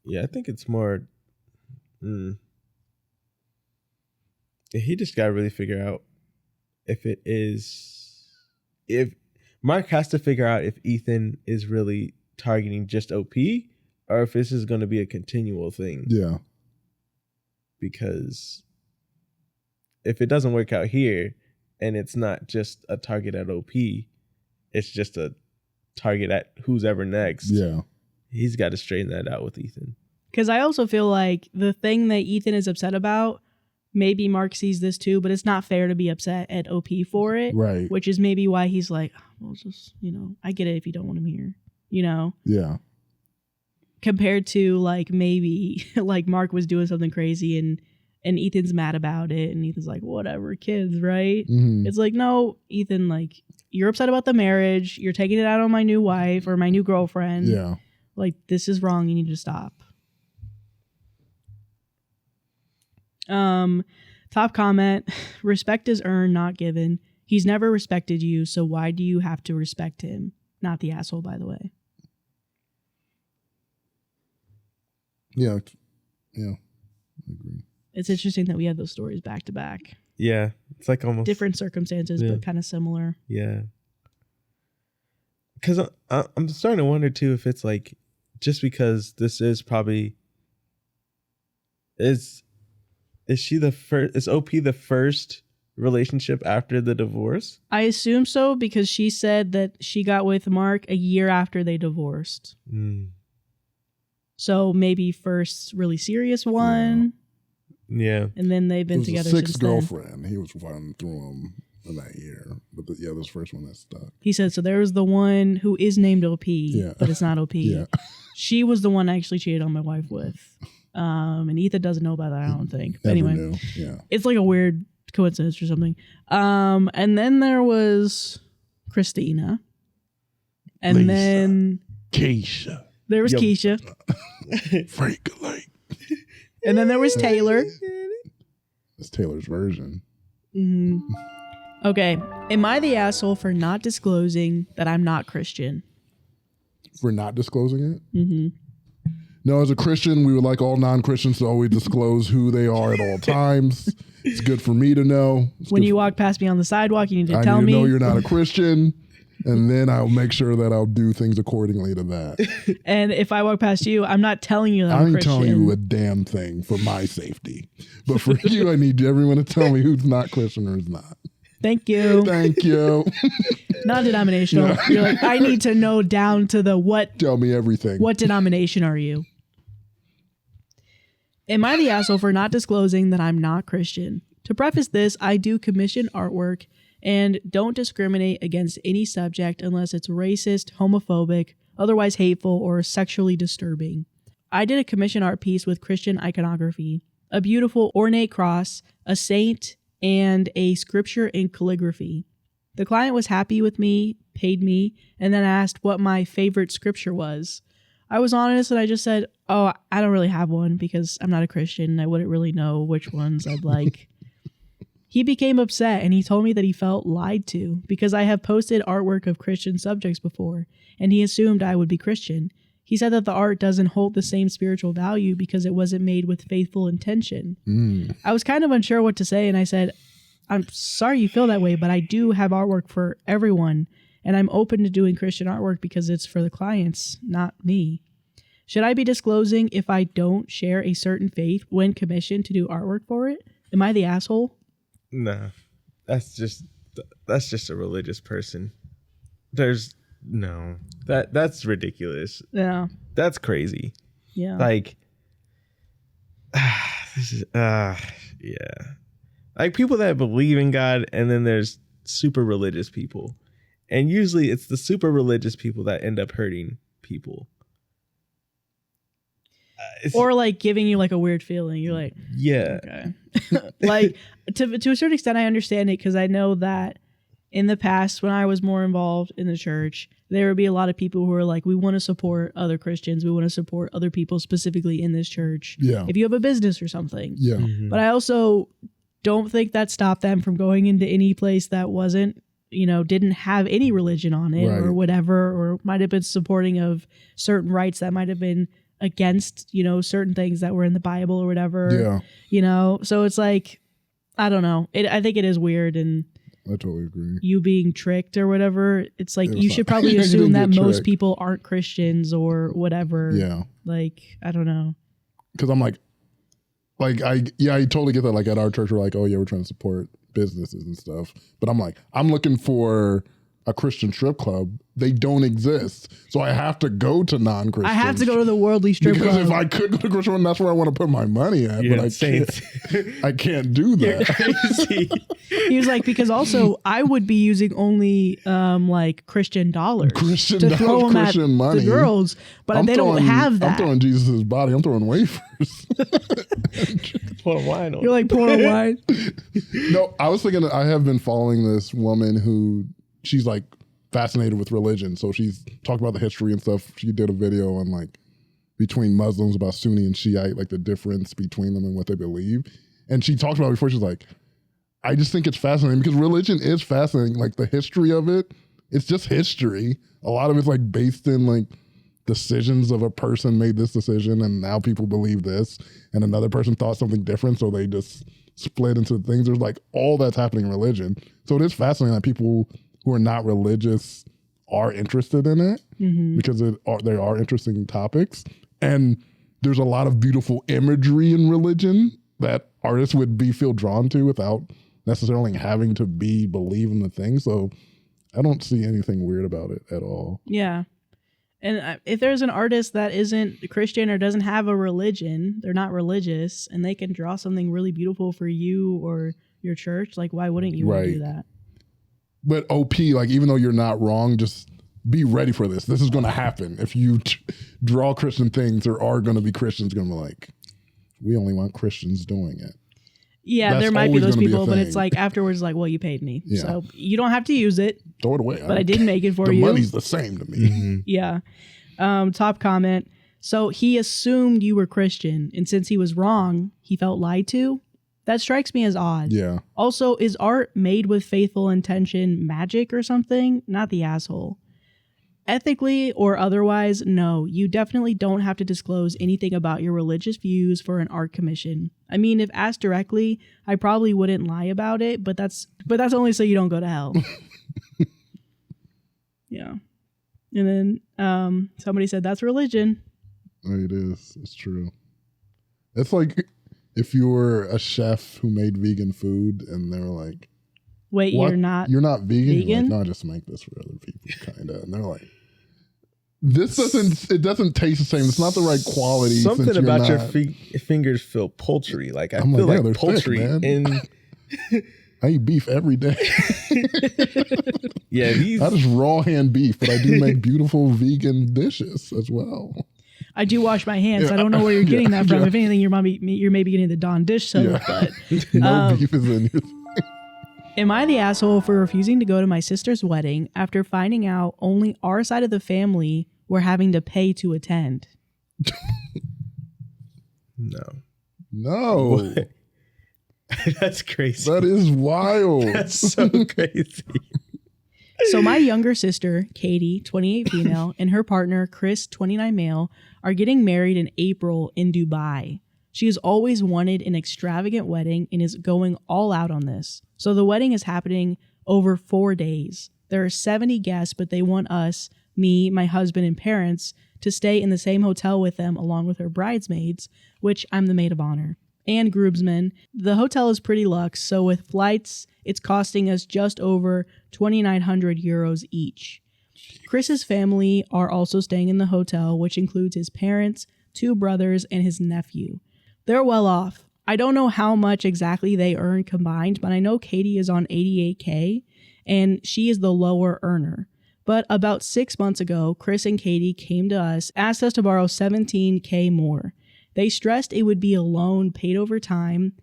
Yeah, I think it's more. He just got to really figure out if Mark has to figure out if Ethan is really targeting just OP or if this is going to be a continual thing. Yeah. Because if it doesn't work out here and it's not just a target at OP, it's just a target at who's ever next. Yeah. He's got to straighten that out with Ethan. Because I also feel like the thing that Ethan is upset about, maybe Mark sees this too, but it's not fair to be upset at OP for it. Right. Which is maybe why he's like, well, just, I get it if you don't want him here, Yeah. Compared to like maybe like Mark was doing something crazy and Ethan's mad about it and Ethan's like, whatever, kids, right? Mm-hmm. It's like, no, Ethan, like, you're upset about the marriage. You're taking it out on my new wife or my new girlfriend. Yeah. Like, this is wrong. You need to stop. Top comment, respect is earned, not given. He's never respected you, so why do you have to respect him? Not the asshole, by the way. Yeah. Yeah. I agree. It's interesting that we have those stories back to back. Yeah. It's like almost different circumstances, but kind of similar. Yeah. Because I'm starting to wonder too if it's like just because this is probably is she the first? Is OP the first relationship after the divorce? I assume so because she said that she got with Mark a year after they divorced. So maybe first really serious one. Yeah. And then they've been together since since girlfriend. He was running through him in that year. But this first one that stuck. He said, so there was the one who is named OP, but it's not OP. Yeah. She was the one I actually cheated on my wife with. And Ethan doesn't know about that, I don't think. But Never anyway, knew. Yeah. It's like a weird coincidence or something. And then there was Christina. And Lisa. then Keisha. There was Keisha. Frank Lake. And then there was Taylor. That's Taylor's version. Mm-hmm. Okay. Am I the asshole for not disclosing that I'm not Christian? For not disclosing it? Mm-hmm. No, as a Christian, we would like all non-Christians to always disclose who they are at all times. It's good for me to know. When you walk past me on the sidewalk, you need to tell me. I need to know you're not a Christian. And then I'll make sure that I'll do things accordingly to that. And if I walk past you, I'm not telling you that I'm I ain't Christian. telling you a damn thing for my safety. But for you, I need everyone to tell me who's not Christian or who's not. Thank you. Thank you. Non-denominational. No. You're like, I need to know down to the what. Tell me everything. What denomination are you? Am I the asshole for not disclosing that I'm not Christian? To preface this, I do commission artwork and don't discriminate against any subject unless it's racist, homophobic, otherwise hateful, or sexually disturbing. I did a commission art piece with Christian iconography, a beautiful ornate cross, a saint, and a scripture in calligraphy. The client was happy with me, paid me, and then asked what my favorite scripture was. I was honest and I just said, oh, I don't really have one because I'm not a Christian. I wouldn't really know which ones I'd like. He became upset and he told me that he felt lied to because I have posted artwork of Christian subjects before and he assumed I would be Christian. He said that the art doesn't hold the same spiritual value because it wasn't made with faithful intention. I was kind of unsure what to say, and I said, I'm sorry you feel that way, but I do have artwork for everyone, and I'm open to doing Christian artwork because it's for the clients, not me. Should I be disclosing if I don't share a certain faith when commissioned to do artwork for it? Am I the asshole? Nah, that's just a religious person. That's ridiculous. Yeah. That's crazy. Yeah. Like, yeah. Like people that believe in God, and then there's super religious people. And usually it's the super religious people that end up hurting people. Or like giving you like a weird feeling. You're like, yeah. Okay. Like to a certain extent, I understand it because I know that in the past, when I was more involved in the church, there would be a lot of people who are like, we want to support other Christians. We want to support other people specifically in this church. Yeah. If you have a business or something. Yeah. Mm-hmm. But I also don't think that stopped them from going into any place that wasn't, didn't have any religion on it or whatever, or might have been supporting of certain rights that might have been against, certain things that were in the Bible or whatever. Yeah. So it's like, I don't know. I think it is weird, and I totally agree. you being tricked or whatever, it's like you should probably assume that most people aren't Christians or whatever. Yeah. Like, I don't know. Because I'm like I totally get that. Like at our church, we're like, oh yeah, we're trying to support businesses and stuff. But I'm like, I'm looking for a Christian strip club. They don't exist. So I have to go to non-Christian. I have to go to the worldly strip club. Because if I could go to Christian one, that's where I want to put my money at. You're but I can't do that. He was like, because also I would be using only like Christian dollars to throw them at the girls, but they don't have that. I'm throwing Jesus' body. I'm throwing wafers. Pouring wine on. You're like pouring wine. No, I was thinking I have been following this woman who she's like fascinated with religion. So she's talked about the history and stuff. She did a video on like between Muslims about Sunni and Shiite, like the difference between them and what they believe. And she talked about it before. She's like, I just think it's fascinating because religion is fascinating. Like the history of it, it's just history. A lot of it's like based in like decisions of a person made this decision and now people believe this and another person thought something different. So they just split into things. There's like all that's happening in religion. So it is fascinating that people who are not religious are interested in it because they are interesting topics. And there's a lot of beautiful imagery in religion that artists would feel drawn to without necessarily having to believe in the thing. So I don't see anything weird about it at all. Yeah. And if there's an artist that isn't Christian or doesn't have a religion, they're not religious, and they can draw something really beautiful for you or your church, like why wouldn't you want to do that? But OP, like even though you're not wrong, just be ready for this. This is going to happen. If you draw Christian things, there are going to be Christians going to be like, we only want Christians doing it. Yeah, there might be those people, but it's like afterwards, like, well, you paid me. Yeah. So you don't have to use it. Throw it away. But I did make it for you. The money's the same to me. Yeah. Top comment. So he assumed you were Christian, and since he was wrong, he felt lied to. That strikes me as odd. Yeah. Also, is art made with faithful intention magic or something? Not the asshole. Ethically or otherwise, no, you definitely don't have to disclose anything about your religious views for an art commission. I mean, if asked directly, I probably wouldn't lie about it, but that's only so you don't go to hell. Yeah. And then somebody said, that's religion. It is. It's true. It's like if you were a chef who made vegan food and they were like, wait, what? You're not vegan? You're like, no, I just make this for other people, kind of. And they're like, it doesn't taste the same. It's not the right quality. Something about your fingers feel poultry. Like I feel like poultry in... I eat beef every day. Yeah, I just raw hand beef, but I do make beautiful vegan dishes as well. I do wash my hands. Yeah. I don't know where you're getting that from. Yeah. If anything, you're maybe getting the Dawn dish soap. But no beef is in your thing. Am I the asshole for refusing to go to my sister's wedding after finding out only our side of the family were having to pay to attend? No. What? That's crazy. That is wild. That's so crazy. So my younger sister, Katie, 28 female, and her partner, Chris, 29 male, are getting married in April in Dubai. She has always wanted an extravagant wedding and is going all out on this. So the wedding is happening over 4 days. There are 70 guests, but they want us, me, my husband, and parents to stay in the same hotel with them along with her bridesmaids, which I'm the maid of honor, and groomsmen. The hotel is pretty luxe, so with flights, it's costing us just over 2,900 euros each. Chris's family are also staying in the hotel, which includes his parents, 2 brothers, and his nephew. They're well off. I don't know how much exactly they earn combined, but I know Katie is on 88K, and she is the lower earner. But about 6 months ago, Chris and Katie came to us, asked us to borrow 17K more. They stressed it would be a loan paid over time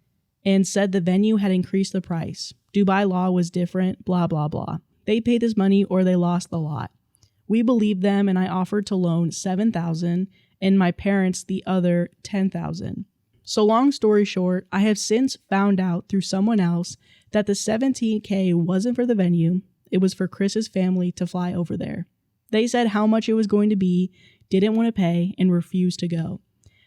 and said the venue had increased the price. Dubai law was different, blah, blah, blah. They paid this money or they lost the lot. We believed them and I offered to loan $7,000 and my parents the other $10,000. So long story short, I have since found out through someone else that the $17K wasn't for the venue. It was for Chris's family to fly over there. They said how much it was going to be, didn't want to pay, and refused to go.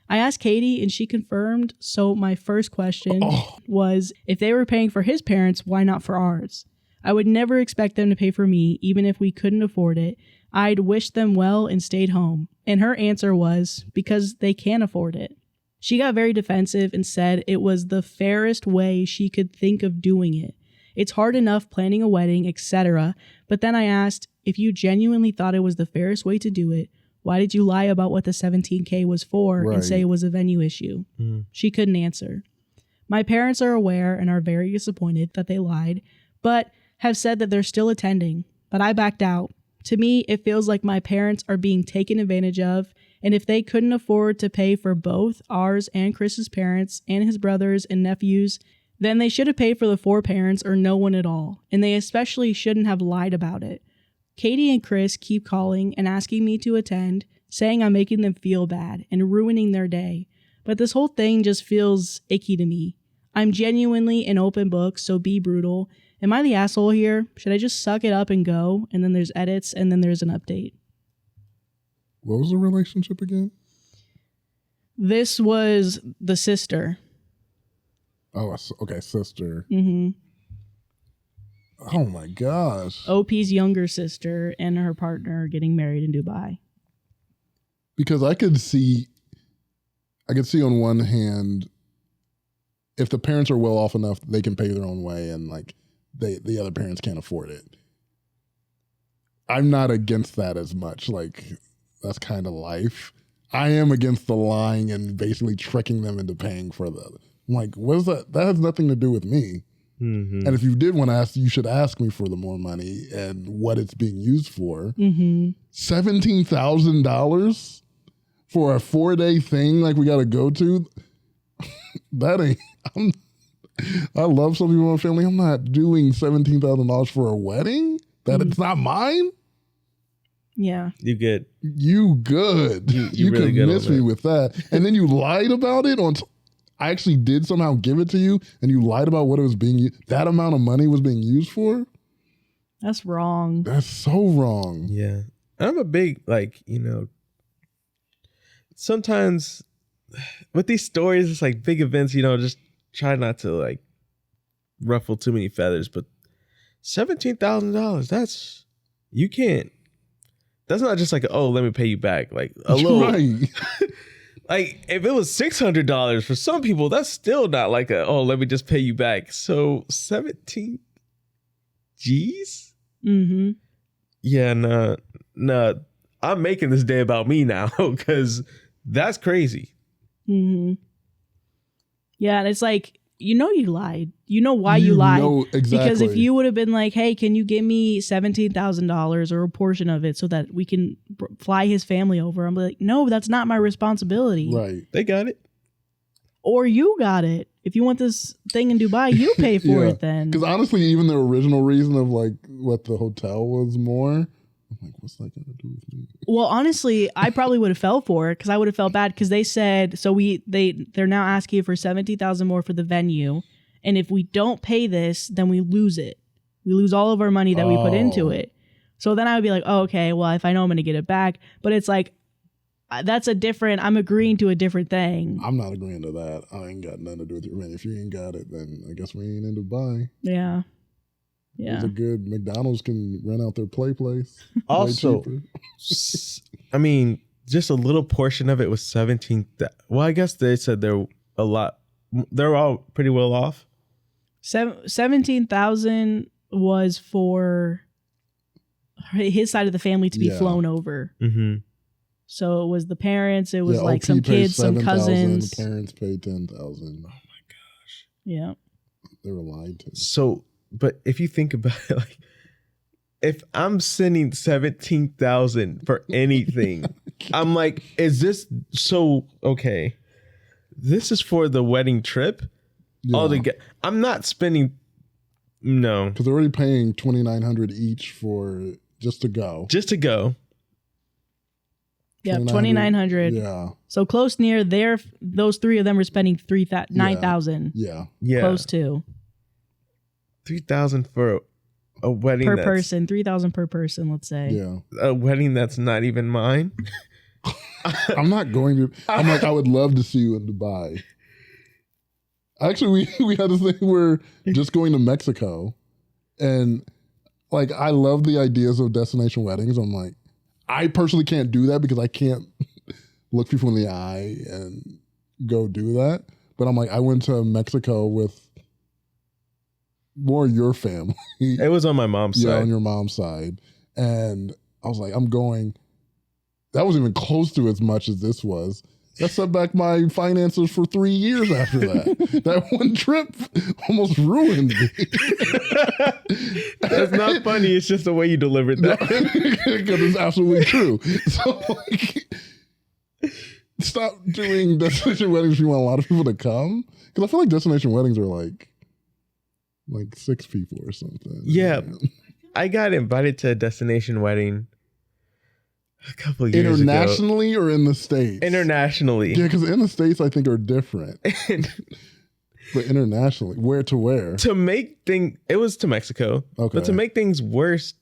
I asked Katie and she confirmed, so my first question was, if they were paying for his parents, why not for ours? I would never expect them to pay for me, even if we couldn't afford it. I'd wished them well and stayed home. And her answer was, because they can't afford it. She got very defensive and said it was the fairest way she could think of doing it. It's hard enough planning a wedding, etc. But then I asked, if you genuinely thought it was the fairest way to do it, why did you lie about what the 17K was for and say it was a venue issue? She couldn't answer. My parents are aware and are very disappointed that they lied, but have said that they're still attending. But I backed out. To me, it feels like my parents are being taken advantage of, and if they couldn't afford to pay for both ours and Chris's parents and his brothers and nephews, then they should have paid for the 4 parents or no one at all, and they especially shouldn't have lied about it. Katie and Chris keep calling and asking me to attend, saying I'm making them feel bad and ruining their day, but this whole thing just feels icky to me. I'm genuinely an open book, so be brutal. Am I the asshole here? Should I just suck it up and go? And then there's edits, and then there's an update. What was the relationship again? This was the sister. Oh, okay, sister. Mm-hmm. Oh my gosh. OP's younger sister and her partner getting married in Dubai. Because I could see on one hand, if the parents are well off enough, they can pay their own way, and like the other parents can't afford it. I'm not against that as much. Like, that's kind of life. I am against the lying and basically tricking them into paying for the. I'm like, what is that? That has nothing to do with me. Mm-hmm. And if you did want to ask, you should ask me for the more money and what it's being used for. Mm-hmm. $17,000 for a 4-day thing like we got to go to. That ain't. I love some people in my family. I'm not doing $17,000 for a wedding that it's not mine. Yeah, you good. You good. You really could miss me with that, and then you lied about it on. I actually did somehow give it to you, and you lied about what it was being used. That amount of money was being used for. That's wrong. That's so wrong. Yeah, I'm a big sometimes with these stories, it's like big events. Just try not to ruffle too many feathers. But $17,000, that's you can't. That's not just let me pay you back. Like a little. Right. Like if it was $600 for some people, that's still not let me just pay you back. So 17 G's? Mm-hmm. Yeah, no. I'm making this day about me now because that's crazy. Mm-hmm. Yeah, and it's like, you lied. You know why you lied. Exactly. Because if you would have been like, hey, can you give me $17,000 or a portion of it so that we can fly his family over? I'm like, no, that's not my responsibility. Right. They got it. Or you got it. If you want this thing in Dubai, you pay for it then. Because honestly, even the original reason of what the hotel was more, I'm like, what's that going to do with me? Well, honestly, I probably would have fell for it because I would have felt bad because they said, so they're now asking for $70,000 more for the venue. And if we don't pay this, then we lose it. We lose all of our money that we put into it. So then I would be like, oh, okay, well, if I know I'm going to get it back. But it's like, I'm agreeing to a different thing. I'm not agreeing to that. I ain't got nothing to do with it. Man, if you ain't got it, then I guess we ain't in Dubai. Yeah. Yeah. There's a good McDonald's can rent out their place. Also, I mean, just a little portion of it was 17. Well, I guess they said they're all pretty well off. 17,000 was for his side of the family to be flown over. Mm-hmm. So it was the parents. It was like some kids, some cousins. The parents paid 10,000. Oh my gosh. Yeah. They were lied to. So, but if you think about it, like, if I'm sending 17,000 for anything, I'm like, is this so okay? This is for the wedding trip. Yeah. I'm not spending. No, because they're already paying $2,900 each for just to go. Just to go. Yeah, $2,900. Yeah. So close near there. Those three of them were spending $9,000. Yeah. Close to $3,000 for a wedding per person. $3,000 per person. Let's say. Yeah. A wedding that's not even mine. I'm not going to. I'm like, I would love to see you in Dubai. Actually, we had this thing where just going to Mexico, and like I love the ideas of destination weddings. I'm like, I personally can't do that because I can't look people in the eye and go do that. But I'm like, I went to Mexico with more your family. It was on my mom's side. Yeah, on your mom's side. And I was like, I'm going. That wasn't even close to as much as this was. That set back my finances for 3 years after that. That one trip almost ruined me. That's not funny. It's just the way you delivered that. Because it's absolutely true. So, like, stop doing destination weddings if you want a lot of people to come. Because I feel like destination weddings are like 6 people or something. Yeah. I got invited to a destination wedding a couple of years internationally ago. Or in the States? Internationally. Yeah, because in the States I think are different. But internationally, where to where? To make things, it was to Mexico. Okay. But to make things worse,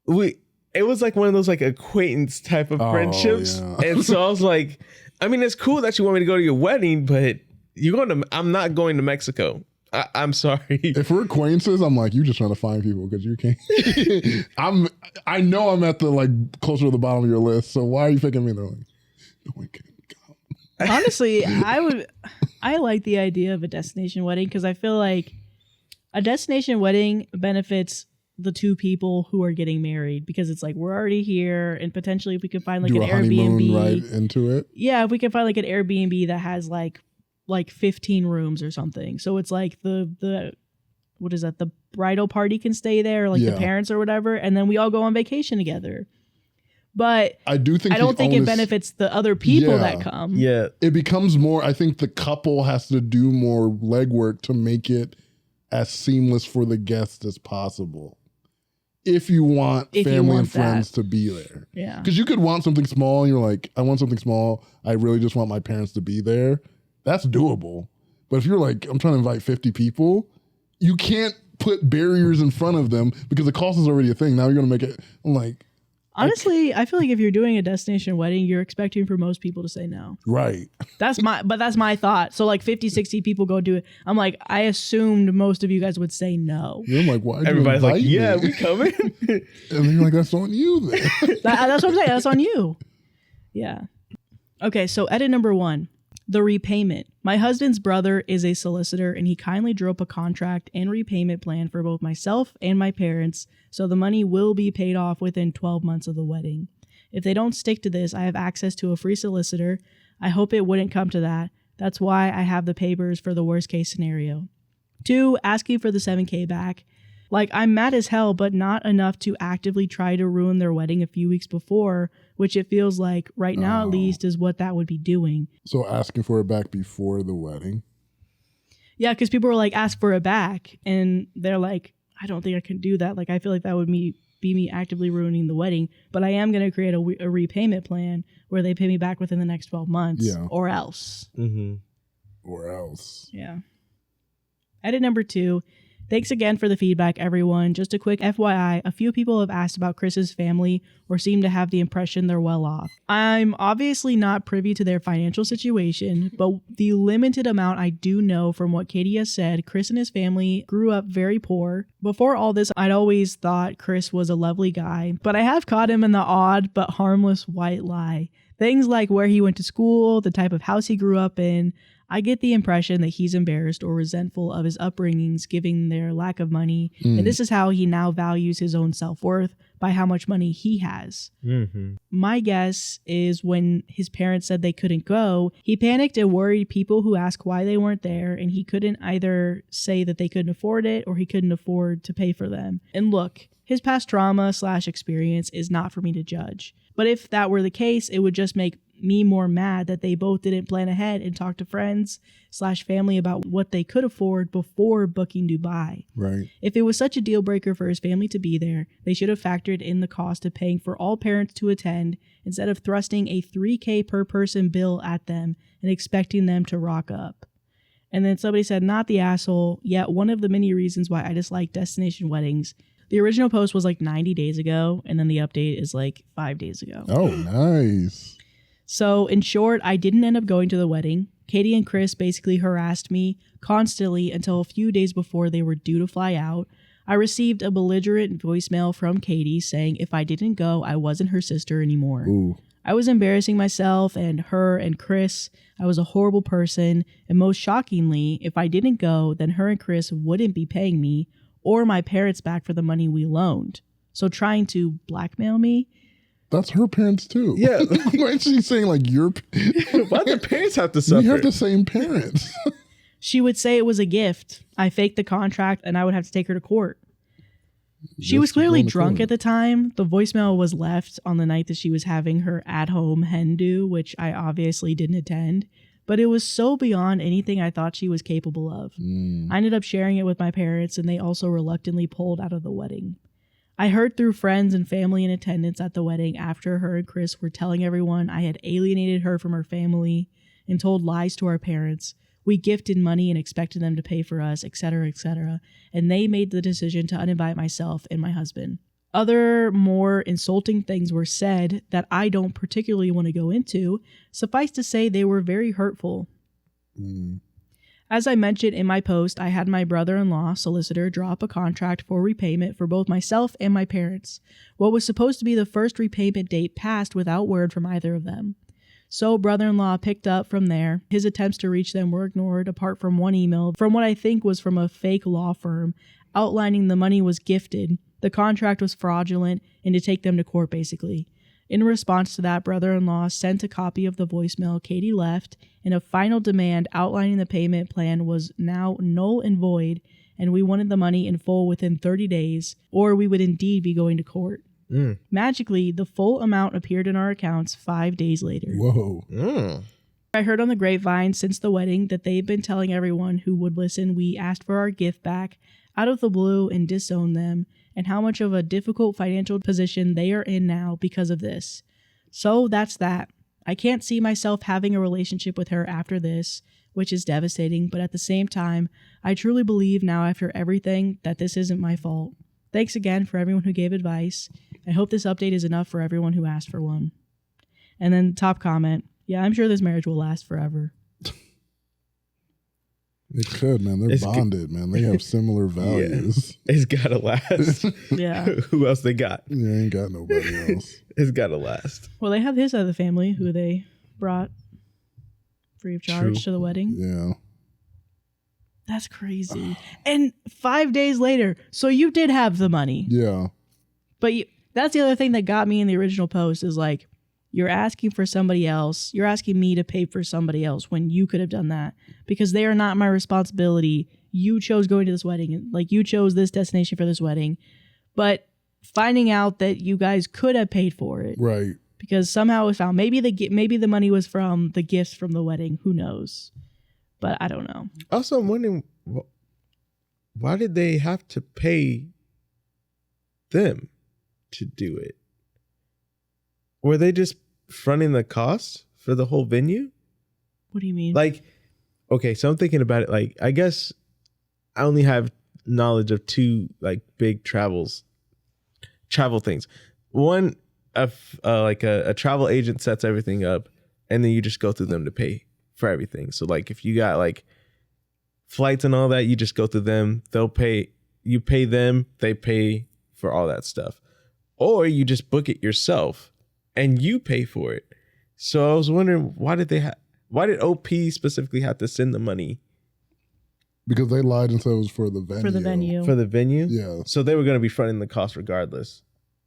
it was like one of those like acquaintance type of friendships. Yeah. And so I was like, I mean, it's cool that you want me to go to your wedding, but I'm not going to Mexico. I'm sorry. If we're acquaintances, I'm like, you just trying to find people because you can't. I know I'm at the like closer to the bottom of your list. So why are you picking me? They're like, no one can come. Honestly, I like the idea of a destination wedding because I feel like a destination wedding benefits the two people who are getting married because it's like we're already here and potentially if we can find like an Airbnb right into it. Yeah, if we can find like an Airbnb that has like 15 rooms or something. So it's like the what is that? The bridal party can stay there, like the parents or whatever, and then we all go on vacation together. But I don't think it benefits the other people that come. Yeah. It becomes more, I think the couple has to do more legwork to make it as seamless for the guests as possible. If you want family and friends to be there. Yeah. Because you could want something small and you're like, I want something small. I really just want my parents to be there. That's doable. But if you're like, I'm trying to invite 50 people, you can't put barriers in front of them because the cost is already a thing. Now you're going to make it, I'm like. Honestly, I feel like if you're doing a destination wedding, you're expecting for most people to say no. Right. That's my thought. So like 50, 60 people go do it. I'm like, I assumed most of you guys would say no. You're like, why? Everybody's like, yeah, we coming. And then you're like, that's on you then. That's what I'm saying. That's on you. Yeah. Okay, so edit number 1. The repayment. My husband's brother is a solicitor and he kindly drew up a contract and repayment plan for both myself and my parents, so the money will be paid off within 12 months of the wedding. If they don't stick to this, I have access to a free solicitor. I hope it wouldn't come to that. That's why I have the papers for the worst case scenario. 2, asking for the $7,000 back. Like, I'm mad as hell, but not enough to actively try to ruin their wedding a few weeks before, which it feels like right now at least is what that would be doing. So asking for it back before the wedding? Yeah, because people were like, ask for it back. And they're like, I don't think I can do that. Like, I feel like that would be me actively ruining the wedding. But I am going to create a repayment plan where they pay me back within the next 12 months or else. Mm-hmm. Or else. Yeah. Edit number 2. Thanks again for the feedback, everyone. Just a quick FYI, a few people have asked about Chris's family or seem to have the impression they're well off. I'm obviously not privy to their financial situation, but the limited amount I do know from what Katie has said, Chris and his family grew up very poor. Before all this, I'd always thought Chris was a lovely guy, but I have caught him in the odd but harmless white lie. Things like where he went to school, the type of house he grew up in. I get the impression that he's embarrassed or resentful of his upbringings given their lack of money. And this is how he now values his own self-worth, by how much money he has. My guess is when his parents said they couldn't go, he panicked and worried people who asked why they weren't there, and he couldn't either say that they couldn't afford it or he couldn't afford to pay for them. And look, his past trauma/experience is not for me to judge. But if that were the case, it would just make me more mad that they both didn't plan ahead and talk to friends/family about what they could afford before booking Dubai. Right. If it was such a deal breaker for his family to be there, they should have factored in the cost of paying for all parents to attend instead of thrusting a $3,000 per person bill at them and expecting them to rock up. And then somebody said, not the asshole, yet one of the many reasons why I dislike destination weddings. The original post was like 90 days ago, and then the update is like 5 days ago. Oh, nice. So in short, I didn't end up going to the wedding. Katie and Chris basically harassed me constantly until a few days before they were due to fly out. I received a belligerent voicemail from Katie saying if I didn't go, I wasn't her sister anymore. Ooh. I was embarrassing myself and her and Chris. I was a horrible person. And most shockingly, if I didn't go, then her and Chris wouldn't be paying me or my parents back for the money we loaned. So trying to blackmail me. That's her parents too. Yeah. Why is she saying like your? Why do the parents have to suffer? We have the same parents. She would say it was a gift. I faked the contract and I would have to take her to court. She was clearly drunk at the time. The voicemail was left on the night that she was having her at-home hen do, which I obviously didn't attend. But it was so beyond anything I thought she was capable of. I ended up sharing it with my parents, and they also reluctantly pulled out of the wedding. I heard through friends and family in attendance at the wedding after her and Chris were telling everyone I had alienated her from her family and told lies to our parents. We gifted money and expected them to pay for us, etc., etc. And they made the decision to uninvite myself and my husband. Other more insulting things were said that I don't particularly want to go into. Suffice to say, they were very hurtful. As I mentioned in my post, I had my brother-in-law solicitor draw up a contract for repayment for both myself and my parents. What was supposed to be the first repayment date passed without word from either of them. So brother-in-law picked up from there. His attempts to reach them were ignored apart from one email from what I think was from a fake law firm outlining the money was gifted, the contract was fraudulent, and to take them to court basically. In response to that, brother-in-law sent a copy of the voicemail Katie left, and a final demand outlining the payment plan was now null and void, and we wanted the money in full within 30 days, or we would indeed be going to court. Magically, the full amount appeared in our accounts 5 days later. Whoa. I heard on the grapevine since the wedding that they've been telling everyone who would listen we asked for our gift back out of the blue and disowned them, and how much of a difficult financial position they are in now because of this. So that's that. I can't see myself having a relationship with her after this, which is devastating, but at the same time, I truly believe now after everything that this isn't my fault. Thanks again for everyone who gave advice. I hope this update is enough for everyone who asked for one. And then top comment, yeah, I'm sure this marriage will last forever. It could, man. They're bonded, man. They have similar values. Yeah. It's gotta last. Yeah. Who else they got? Yeah, ain't got nobody else. It's gotta last. Well, they have his other family who they brought free of charge to the wedding. Yeah. That's crazy. And 5 days later, so you did have the money. Yeah. But that's the other thing that got me in the original post is like, you're asking for somebody else. You're asking me to pay for somebody else when you could have done that because they are not my responsibility. You chose going to this wedding. Like you chose this destination for this wedding, but finding out that you guys could have paid for it. Right. Because somehow it found maybe the money was from the gifts from the wedding. Who knows? But I don't know. Also, I'm wondering why did they have to pay them to do it? Were they just fronting the cost for the whole venue? What do you mean? Like, okay, so I'm thinking about it. Like, I guess I only have knowledge of two like big travel things. One, like a travel agent sets everything up, and then you just go through them to pay for everything. So like if you got like flights and all that, you just go through them. They'll pay. You pay them. They pay for all that stuff. Or you just book it yourself, and you pay for it. So I was wondering, why did OP specifically have to send the money? Because they lied and said it was for the venue. For the venue? Yeah. So they were going to be fronting the cost regardless.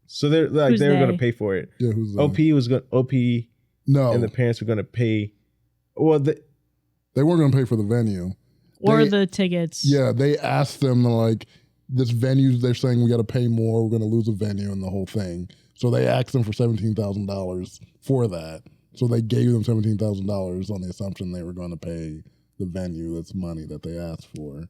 So they were going to pay for it. Yeah, who's OP was going OP. No. And the parents were going to pay. Well, they weren't going to pay for the venue. Or the tickets. Yeah, they asked them to like, this venue, they're saying we got to pay more. We're going to lose a venue and the whole thing. So they asked them for $17,000 for that. So they gave them $17,000 on the assumption they were going to pay the venue that's money that they asked for.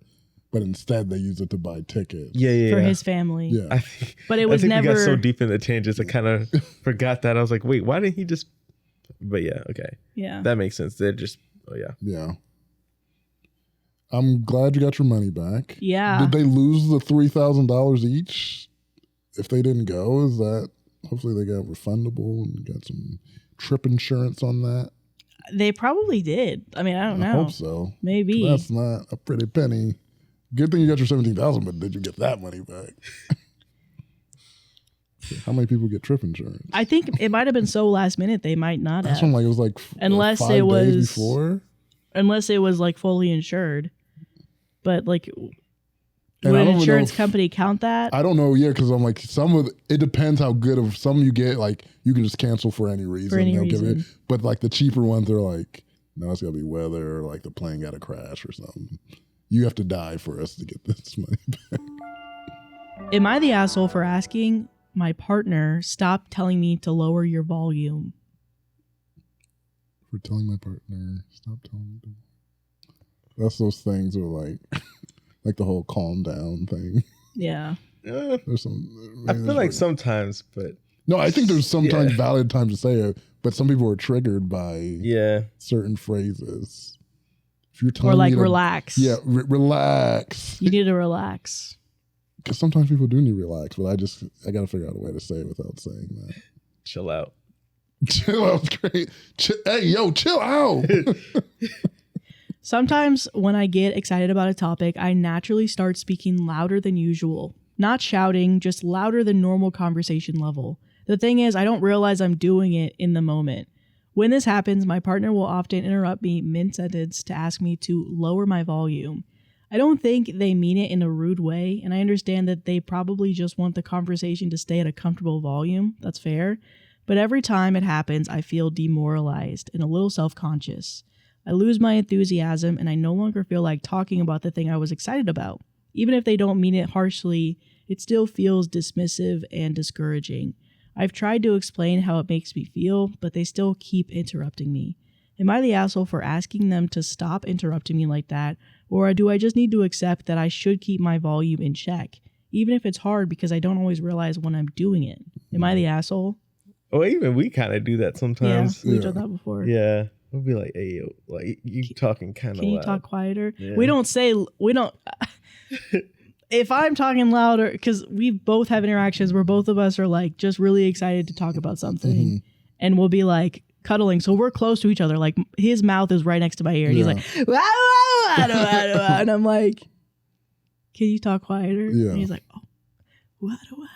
But instead they used it to buy tickets. For his family. Yeah. But it was never. We got so deep in the tangents, I kind of forgot that. I was like, wait, why didn't he just. But yeah, okay. Yeah. That makes sense. They're just. Oh, yeah. Yeah. I'm glad you got your money back. Yeah. Did they lose the $3,000 each if they didn't go? Is that hopefully they got refundable and got some trip insurance on that? They probably did. I mean, I don't know. I hope so. Maybe. That's not a pretty penny. Good thing you got your $17,000, but did you get that money back? How many people get trip insurance? I think it might have been so last minute they might not That's have. when it was like unless 5 it was days before. Unless it was like fully insured. But like, And would an insurance company count that? I don't know. Yeah, because I'm like it depends how good of some you get. Like you can just cancel for any reason. For any Give reason. it. But like the cheaper ones, they're like, no, it's gotta be weather, or like the plane got to crash or something. You have to die for us to get this money back. Am I the asshole for asking my partner, stop telling me to lower your volume? For telling my partner, stop telling me to. That's those things where like the whole calm down thing. Yeah. There's some. I feel like sometimes, but. No, I think there's sometimes valid times to say it, but some people are triggered by certain phrases. If you're telling or like me to, relax. Yeah, relax. You need to relax. Because sometimes people do need to relax, but I got to figure out a way to say it without saying that. Chill out. Chill out's great. Hey, yo, chill out. Sometimes when I get excited about a topic, I naturally start speaking louder than usual. Not shouting, just louder than normal conversation level. The thing is, I don't realize I'm doing it in the moment. When this happens, my partner will often interrupt me mid-sentence to ask me to lower my volume. I don't think they mean it in a rude way, and I understand that they probably just want the conversation to stay at a comfortable volume. That's fair. But every time it happens, I feel demoralized and a little self-conscious. I lose my enthusiasm, and I no longer feel like talking about the thing I was excited about. Even if they don't mean it harshly, it still feels dismissive and discouraging. I've tried to explain how it makes me feel, but they still keep interrupting me. Am I the asshole for asking them to stop interrupting me like that, or do I just need to accept that I should keep my volume in check, even if it's hard because I don't always realize when I'm doing it? Am I the asshole? Oh, even we kind of do that sometimes. Yeah, we've done that before. Yeah. We'll be like, hey, yo, like you talking kind of loud. Can you talk quieter? Yeah. We don't. If I'm talking louder, because we both have interactions where both of us are like just really excited to talk about something, and we'll be like cuddling. So we're close to each other. Like his mouth is right next to my ear, and he's like, "Wow, wow, wow, wow," and I'm like, "Can you talk quieter?" Yeah. And he's like, "Oh, wow, wow, wow."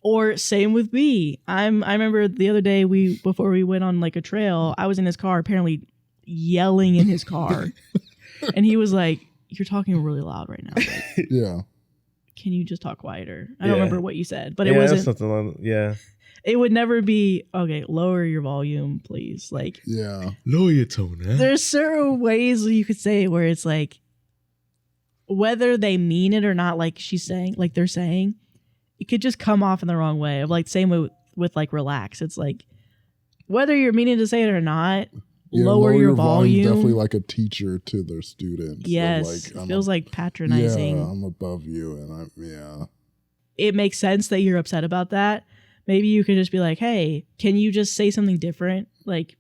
Or same with me. I remember the other day before we went on like a trail, I was in his car apparently yelling in his car. And he was like, "You're talking really loud right now." Like, yeah. Can you just talk quieter? I don't remember what you said, but it wasn't wasn't something like, it would never be, okay, lower your volume, please. Like, lower your tone, eh? There's certain ways you could say it where it's like, whether they mean it or not, like she's saying, like they're saying, it could just come off in the wrong way. Of like same with like relax. It's like whether you're meaning to say it or not, lower your volume. Definitely like a teacher to their students. Yes, like, feels like patronizing. Yeah, I'm above you, and It makes sense that you're upset about that. Maybe you could just be like, "Hey, can you just say something different? Like,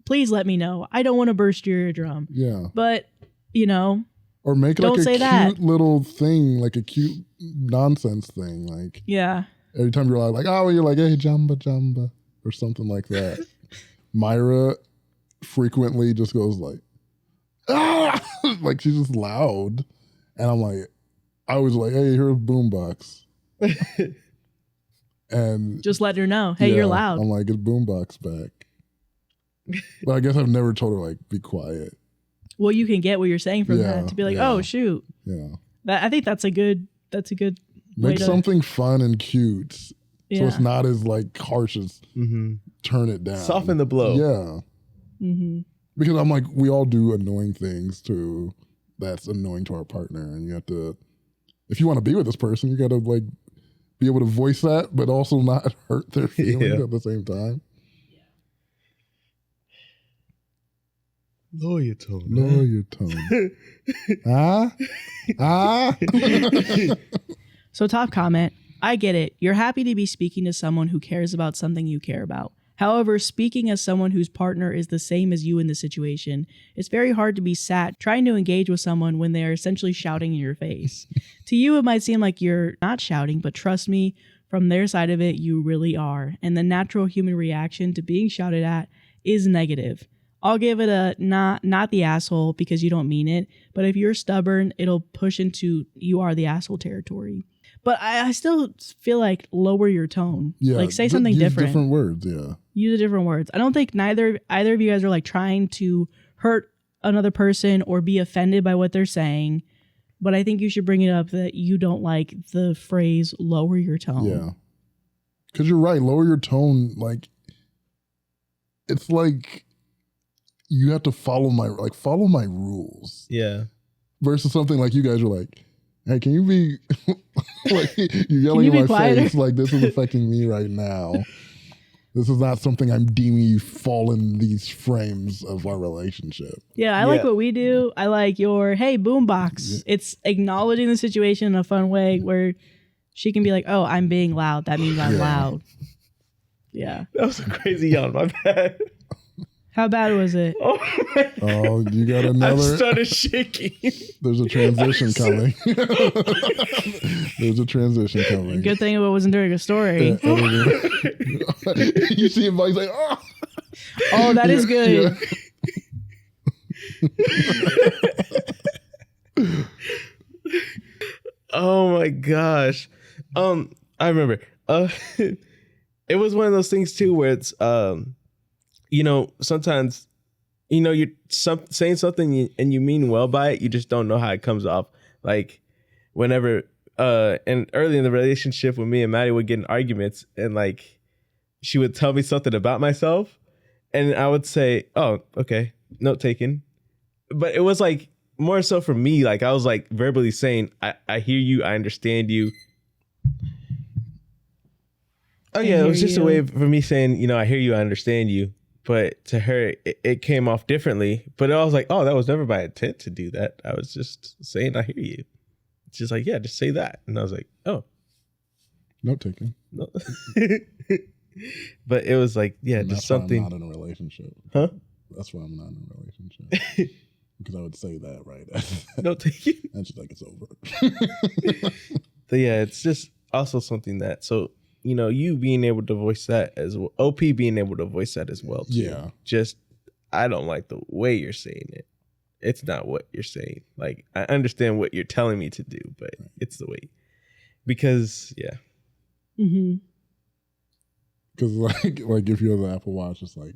please let me know. I don't want to burst your eardrum." Yeah, but Or make Don't like say a that. cute little thing, like a cute nonsense thing. Like Yeah. every time you're like, oh, you're like, hey, jamba, jamba, or something like that. Myra frequently just goes like, ah, like she's just loud. And I'm like, I was like, hey, here's Boombox. And just let her know, hey, you're loud. I'm like, it's Boombox back. But I guess I've never told her like, be quiet. Well, you can get what you're saying from that to be like, oh shoot. Yeah. I think that's a good make something fun and cute. So it's not as like harsh as turn it down. Soften the blow. Yeah. Mm-hmm. Because I'm like, we all do annoying things too. That's annoying to our partner. And you have to, if you want to be with this person, you got to like be able to voice that, but also not hurt their feelings at the same time. Lower your tone. Lower your tone. So top comment, I get it. You're happy to be speaking to someone who cares about something you care about. However, speaking as someone whose partner is the same as you in the situation, it's very hard to be sat trying to engage with someone when they are essentially shouting in your face. To you, it might seem like you're not shouting, but trust me, from their side of it, you really are. And the natural human reaction to being shouted at is negative. I'll give it a not the asshole because you don't mean it, but if you're stubborn, it'll push into you are the asshole territory. But I still feel like lower your tone. Yeah, like say something different. Different words, yeah. Use different words. I don't think either of you guys are like trying to hurt another person or be offended by what they're saying. But I think you should bring it up that you don't like the phrase lower your tone. Yeah. Because you're right, lower your tone. Like, it's like you have to follow my rules. Yeah. Versus something like you guys are like, hey, can you be like you're yelling in my face like this is affecting me right now. This is not something I'm deeming you fall in these frames of our relationship. Yeah, I like what we do. I like your, hey, boombox. Yeah. It's acknowledging the situation in a fun way where she can be like, oh, I'm being loud. That means I'm loud. Yeah. That was a crazy yawn. My bad. How bad was it? Oh, you got another. I started shaking. There's a transition coming. There's a transition coming. Good thing it wasn't during a story. You see him, he's like, oh. Oh, that is good. Yeah. Oh my gosh. I remember. It was one of those things too where it's you know, sometimes, you know, you're saying something and you mean well by it. You just don't know how it comes off. Like whenever, and early in the relationship when me and Madi would get in arguments and like, she would tell me something about myself and I would say, oh, okay, note taken. But it was like more so for me, like I was like verbally saying, I hear you, I understand you. Oh yeah, it was just a way for me saying, you know, I hear you, I understand you. But to her, it came off differently. But I was like, oh, that was never my intent to do that. I was just saying, I hear you. She's like, yeah, just say that. And I was like, oh. Note taken. No. But it was like, yeah, just something. I'm not in a relationship. Huh? That's why I'm not in a relationship. Because I would say that right. Note taken. And she's like, it's over. So yeah, it's just also something that, so, you know, you being able to voice that as well. OP being able to voice that as well, too. Yeah. Just, I don't like the way you're saying it. It's not what you're saying. Like, I understand what you're telling me to do, but it's the way. Because, yeah. Mm-hmm. Because, like if you have the Apple Watch, it's like,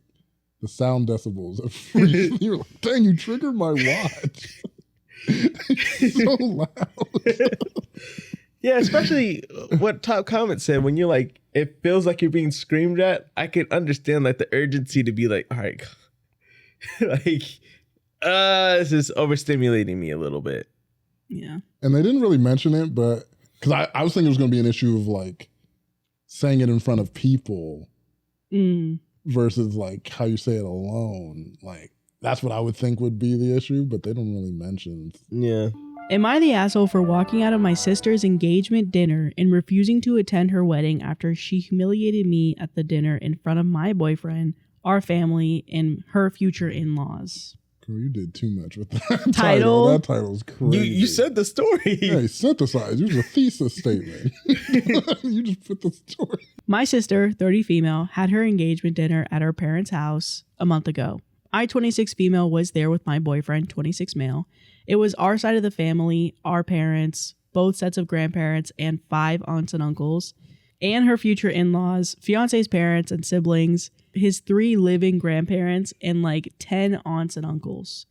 the sound decibels. You're like, dang, you triggered my watch. It's so loud. Yeah, especially what top comment said, when you're like, it feels like you're being screamed at. I could understand like the urgency to be like, all right, like, this is overstimulating me a little bit. Yeah. And they didn't really mention it, but because I was thinking it was going to be an issue of like saying it in front of people versus like how you say it alone. Like, that's what I would think would be the issue, but they don't really mention. Yeah. Am I the asshole for walking out of my sister's engagement dinner and refusing to attend her wedding after she humiliated me at the dinner in front of my boyfriend, our family, and her future in-laws? Girl, you did too much with that title. That title's crazy. You said the story. Hey, synthesize. It was a thesis statement. You just put the story. My sister, 30 female, had her engagement dinner at her parents' house a month ago. I, 26 female, was there with my boyfriend, 26 male. It was our side of the family, our parents, both sets of grandparents, and 5 aunts and uncles, and her future in-laws, fiance's parents and siblings, his 3 living grandparents, and like 10 aunts and uncles.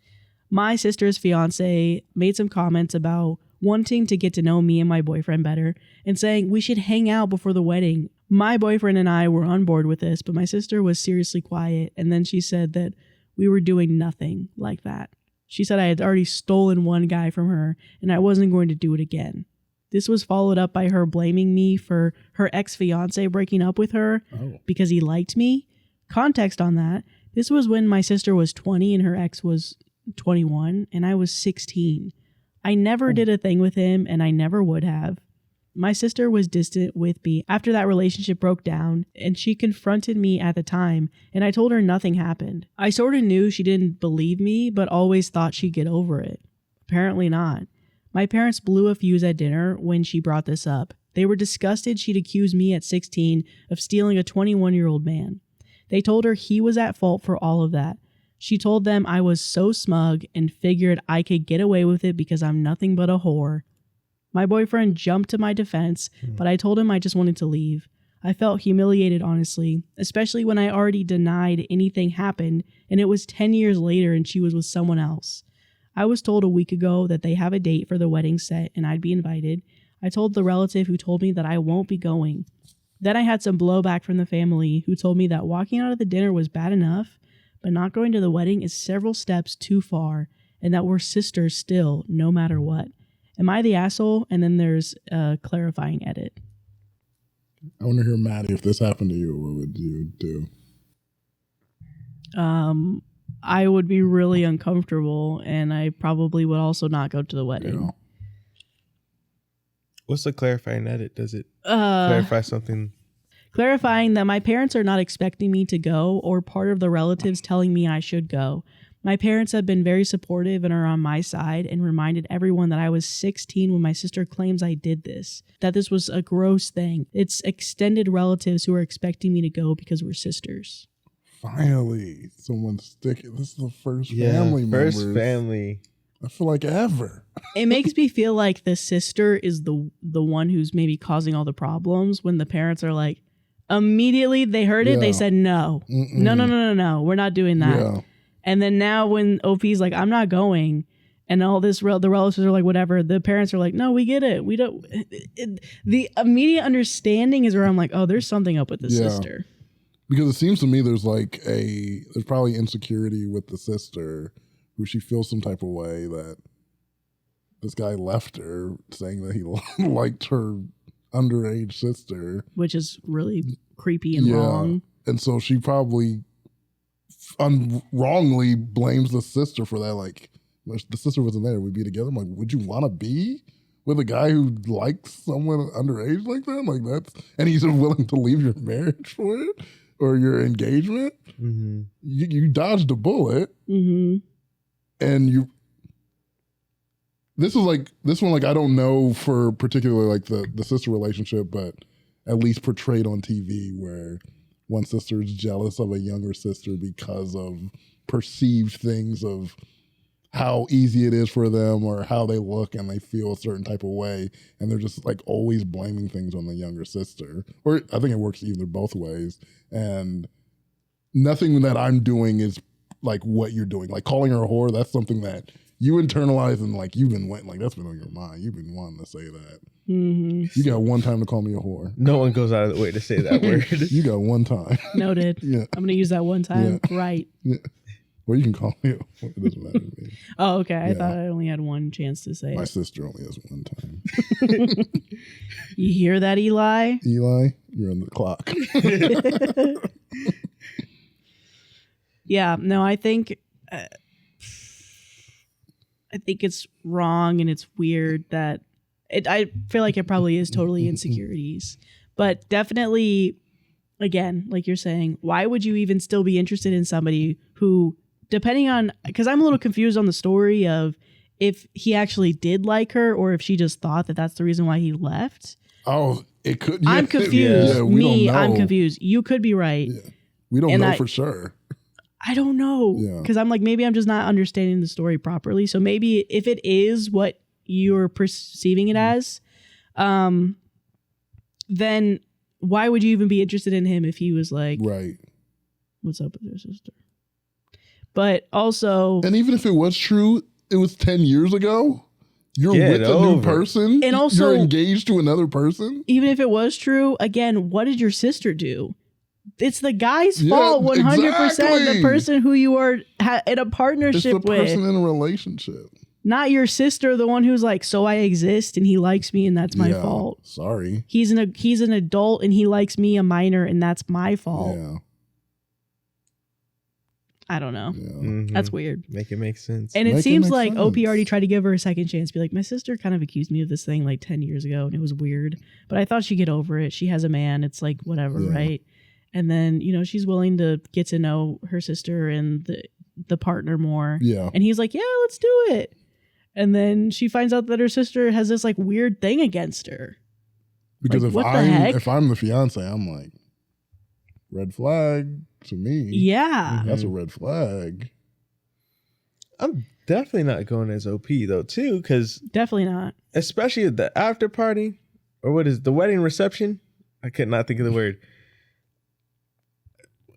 My sister's fiance made some comments about wanting to get to know me and my boyfriend better and saying we should hang out before the wedding. My boyfriend and I were on board with this, but my sister was seriously quiet, and then she said that we were doing nothing like that. She said I had already stolen one guy from her and I wasn't going to do it again. This was followed up by her blaming me for her ex-fiance breaking up with her because he liked me. Context on that, this was when my sister was 20 and her ex was 21 and I was 16. I never did a thing with him and I never would have. My sister was distant with me after that relationship broke down, and she confronted me at the time, and I told her nothing happened. I sort of knew she didn't believe me, but always thought she'd get over it. Apparently not. My parents blew a fuse at dinner when she brought this up. They were disgusted she'd accuse me at 16 of stealing a 21-year-old man. They told her he was at fault for all of that. She told them I was so smug and figured I could get away with it because I'm nothing but a whore. My boyfriend jumped to my defense, but I told him I just wanted to leave. I felt humiliated, honestly, especially when I already denied anything happened and it was 10 years later and she was with someone else. I was told a week ago that they have a date for the wedding set and I'd be invited. I told the relative who told me that I won't be going. Then I had some blowback from the family who told me that walking out of the dinner was bad enough, but not going to the wedding is several steps too far and that we're sisters still, no matter what. Am I the asshole? And then there's a clarifying edit. I want to hear, Madi, if this happened to you, what would you do? I would be really uncomfortable, and I probably would also not go to the wedding. Yeah. What's the clarifying edit? Does it clarify something? Clarifying that my parents are not expecting me to go or part of the relatives telling me I should go. My parents have been very supportive and are on my side and reminded everyone that I was 16 when my sister claims I did this, that this was a gross thing. It's extended relatives who are expecting me to go because we're sisters. Finally, someone's sticking. This is the first family member. First family. I feel like ever. It makes me feel like the sister is the one who's maybe causing all the problems when the parents are like, immediately they heard it, they said no. No, we're not doing that. Yeah. And then now when OP's like, I'm not going, and all this, the relatives are like, whatever, the parents are like, no, we get it. We don't. The immediate understanding is where I'm like, oh, there's something up with the sister. Because it seems to me there's probably insecurity with the sister who she feels some type of way that this guy left her saying that he liked her underage sister. Which is really creepy and wrong. And so she probably wrongly blames the sister for that. Like, the sister wasn't there, we'd be together. I'm like, would you want to be with a guy who likes someone underage like that? Like, that's, and he's willing to leave your marriage for it or your engagement? Mm-hmm. You dodged a bullet. Mm-hmm. And this one, I don't know for particularly like the sister relationship, but at least portrayed on TV where one sister is jealous of a younger sister because of perceived things of how easy it is for them or how they look and they feel a certain type of way. And they're just like always blaming things on the younger sister. Or I think it works either both ways. And nothing that I'm doing is like what you're doing. Like calling her a whore, that's something that you internalize and like you've been waiting, like that's been on your mind. You've been wanting to say that. Mm-hmm. You got one time to call me a whore. No one goes out of the way to say that word. You got one time. Noted. Yeah. I'm going to use that one time. Yeah. Right. Yeah. Well, you can call me a whore. It doesn't matter to me. Oh, okay. I thought I only had one chance to say My it. sister only has one time. You hear that, Eli? Eli, you're on the clock. Yeah. No, I think it's wrong and it's weird that I feel like it probably is totally insecurities, but definitely, again, like you're saying, why would you even still be interested in somebody who depending on, because I'm a little confused on the story of if he actually did like her or if she just thought that that's the reason why he left. Oh, it could. Yeah, I'm confused. Yeah, we don't know. I'm confused. You could be right. Yeah. We don't know for sure. I don't know. Because I'm like, maybe I'm just not understanding the story properly. So maybe if it is what you're perceiving it as, then why would you even be interested in him if he was like, right, what's up with your sister? But also, and even if it was true, it was 10 years ago. You're with a new person, and also you're engaged to another person. Even if it was true, again, what did your sister do? It's the guy's fault, 100%. Exactly. The person who you are in a partnership it's the with, person in a relationship, not your sister, the one who's like, so I exist and he likes me and that's my fault. Sorry, he's an adult and he likes me, a minor, and that's my fault. Yeah. I don't know. Yeah. Mm-hmm. That's weird. Make it make sense. And it seems like OP already tried to give her a second chance. Be like, my sister kind of accused me of this thing like 10 years ago and it was weird, but I thought she'd get over it. She has a man. It's like, whatever, right? And then, you know, she's willing to get to know her sister and the partner more. Yeah. And he's like, yeah, let's do it. And then she finds out that her sister has this like weird thing against her. Because like, if I'm the fiance, I'm like, red flag to me. Yeah. That's a red flag. I'm definitely not going as OP though, too, because definitely not. Especially at the after party, or what is the wedding reception? I could not think of the word.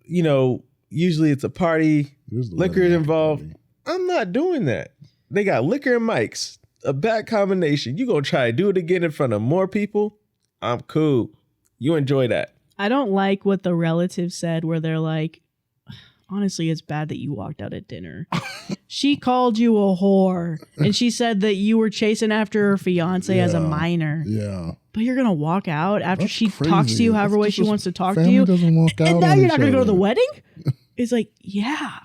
You know, usually it's a party, liquor is involved. Party. I'm not doing that. They got liquor and mics, a bad combination. You gonna try to do it again in front of more people? I'm cool. You enjoy that. I don't like what the relatives said where they're like, honestly, it's bad that you walked out at dinner. She called you a whore and she said that you were chasing after her fiance as a minor. Yeah. But you're going to walk out after she talks to you however way she wants to talk to you. Doesn't walk out and now you're not going to go to the wedding? It's like, yeah,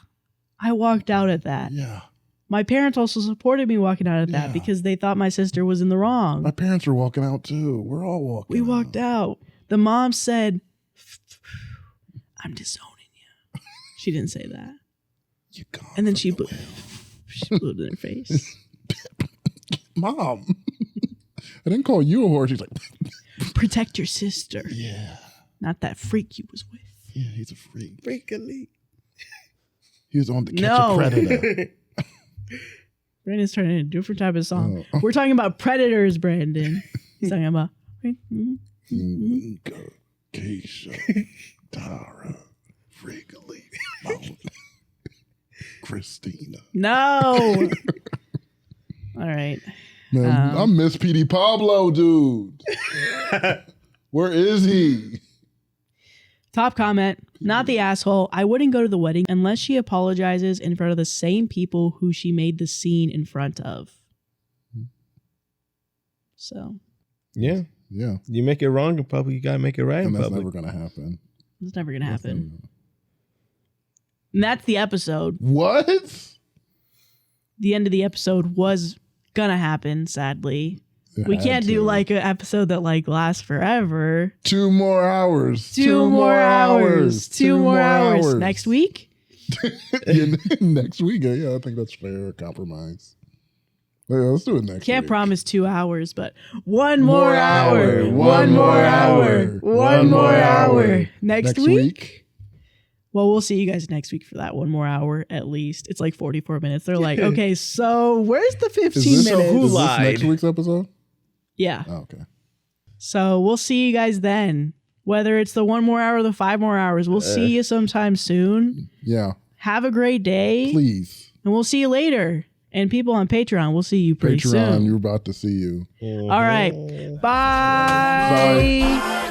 I walked out at that. Yeah. My parents also supported me walking out at that because they thought my sister was in the wrong. My parents were walking out too. We're all walking We walked out. The mom said, I'm disowning you. She didn't say that. And then she blew it in her face. Mom, I didn't call you a whore. She's like, protect your sister. Yeah. Not that freak you was with. Yeah, he's a freak. Freakily. He was on to catch a predator. Brandon's turning into a different type of song. Oh. We're talking about predators, Brandon. He's talking about Keisha, Tara, Freakily, Christina. No. All right. Man, I miss PD Pablo, dude. Where is he? Top comment, not the asshole. I wouldn't go to the wedding unless she apologizes in front of the same people who she made the scene in front of. So. Yeah. You make it wrong in public, you gotta make it right in public. That's never gonna happen. It's never gonna happen. And that's the episode. What? The end of the episode was gonna happen, sadly. We can't do like an episode that like lasts forever. 2 more hours. 2 more hours. 2 more hours. Next week? Next week. Yeah, I think that's fair. Compromise. Yeah, let's do it next week. Can't promise 2 hours, but 1 more hour. 1 more hour. 1 more hour. Next week? Well, we'll see you guys next week for that 1 more hour at least. It's like 44 minutes. They're like, okay, so where's the 15 minutes? Who is this lied? Next week's episode? Yeah. Oh, okay. So we'll see you guys then. Whether it's the 1 more hour or the 5 more hours, we'll see you sometime soon. Yeah. Have a great day. Please. And we'll see you later. And people on Patreon, we'll see you pretty soon. Patreon, you're about to see you. All right. Bye. Bye.